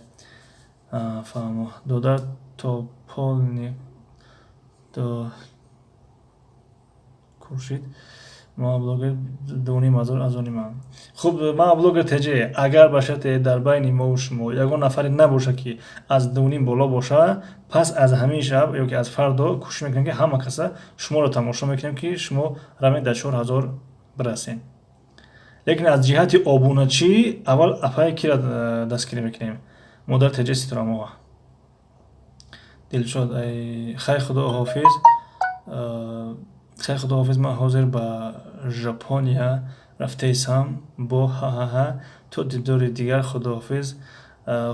S1: фаҳмо. додар тополни до куршид. мама блогер 2500 аз они ман. хуб, мама блогер теҷе агар ба шарте дар байни мову шумо ягон нафаре набоша ки аз 2.5 боло боша, пас аз ҳамин шаб ё ки аз фардо кӯшиш мекунем ки ҳама каса шуморо тамошо мекунем ки шумо рамед дар 4000 бирасен. лекин аз ҷиҳати обуначӣ аввал апаи кира дастгирӣ мекунем? модар теҷе ситораmoҳа. дилшод хай худо ҳофиз. хай худо ҳофиз. ман ҳозир ба Жапония рафтаисам бо ҳаҳаҳа то дидори дигар. худоҳофиз.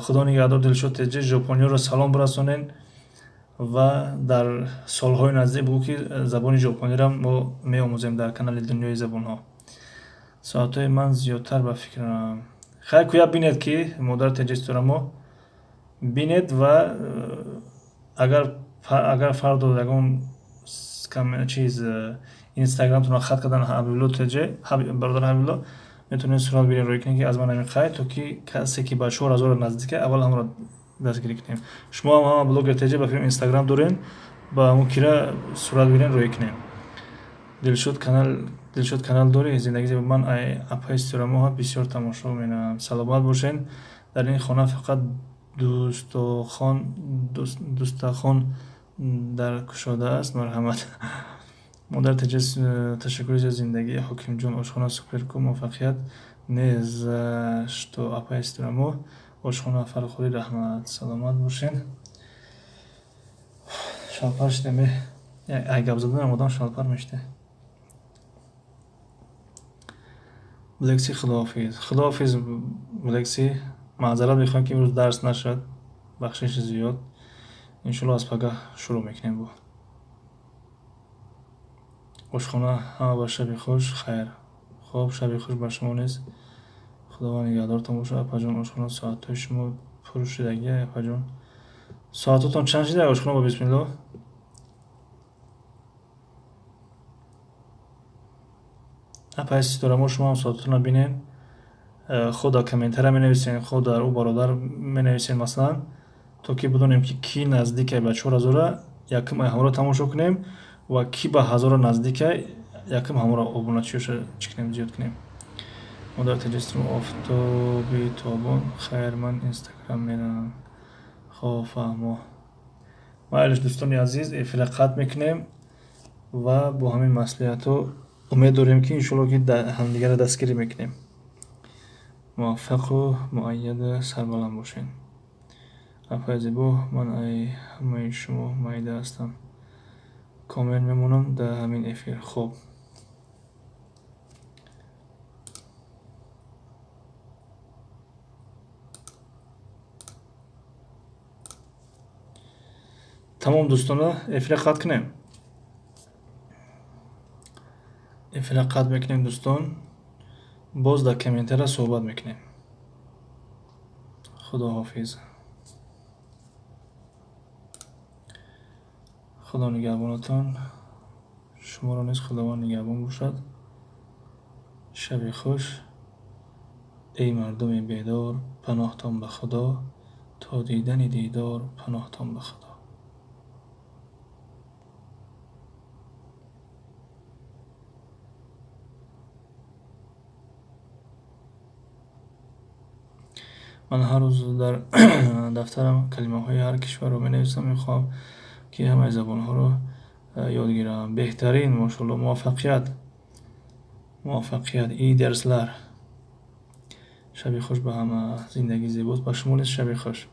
S1: худо нигаҳдор. дилшод теҷе ҷопониёро салом бирасонен ва дар солҳои наздик бугӯ ки забони ҷопониро мо меомӯзем дар канали дунёи забонҳо. соатҳои ман зиёдтар ба фикрам. хай кӯя бинед ки модар теҷе ситорамо бинед ва агар фардо ягон чиз инстаграмтонро хат кардан ҳабибулло теҷе бародар ҳабибулло метавонед сурат бирен рӯй кунед ки аз ман намехай, то ки касе ки ба 4000 наздике аввал ҳамро дастгирӣ кунем. шумо ҳама блогер теҷе ба филм инстаграм дорен, ба ҳамун кира сурат бирен рӯй кунем. дилшод канал дори зиндагӣ зебо. ман апаи ситораmoҳа бисёр тамошо менамам. саломат бошед. дар ин хона фақат дӯстахон дар кушода аст. марҳамат. مادر تشکر از زندگی حکیم جون آشخانه سپرکو موفقیت نیز شتو اپا استرامو آشخانه فرخوری رحمت سلامت باشین. شالپر شدمی ای گپ زدن آدم شالپر میشته. بلکسی خداحافظ. خداحافظ بلکسی. معذرت میخوام که امروز درس نشد. بخشش زیاد. انشالله از پگاه شروع میکنیم با. آشخانه همه با شب خوش خیر. خوب شب خوش بر شما نیز. خداوند نگهدارتان باشه. اپا جان آشخانه ساعت شما پر شدگی. اپا جان ساعتتون چند شده آشخانه با بسم الله؟ اپا استورامو شما هم ساعتتون رو بینین. خود در کامنتر می نویسین، خود در او برادر می نویسین مثلا تا که بدونیم که کی نزدیک به 4000 یکم همراه تماشا کنیم و کی به 1000 نزدیک یکم همراه ابونتیش چکنیم زیاد کنیم. مادر تجسم آفتابی تابون خیر من اینستاگرام میرم. خواه فهمو مایلش دوستان عزیز افلقات میکنیم و با همین مسئولیت ها امید داریم که انشالله که همدیگر دستگیری میکنیم. موفق و مؤید سربلند باشین. اپای زیبا من ای همه شما مایده هستم. کامل میمونم در همین افیر. خوب تمام دوستان افیر قد کنیم. افیر قد میکنیم دوستان. باز در کامنتر صحبت میکنیم. خدا حافظ. خدا نگهبانتان شما را نیز خداوند نگهبان باشد. شب خوش ای مردم بیدار پناهتان به خدا تا دیدن دیدار پناهتان به خدا. من هر روز در دفترم کلمه های هر کشور رو می نویسم. میخوام که همه زبان ها رو یاد گیرم. بهترین ماشاءالله موفقیت ای درسلر. شب خوش به همه. زندگی زیباست. با شما نیز شب خوش.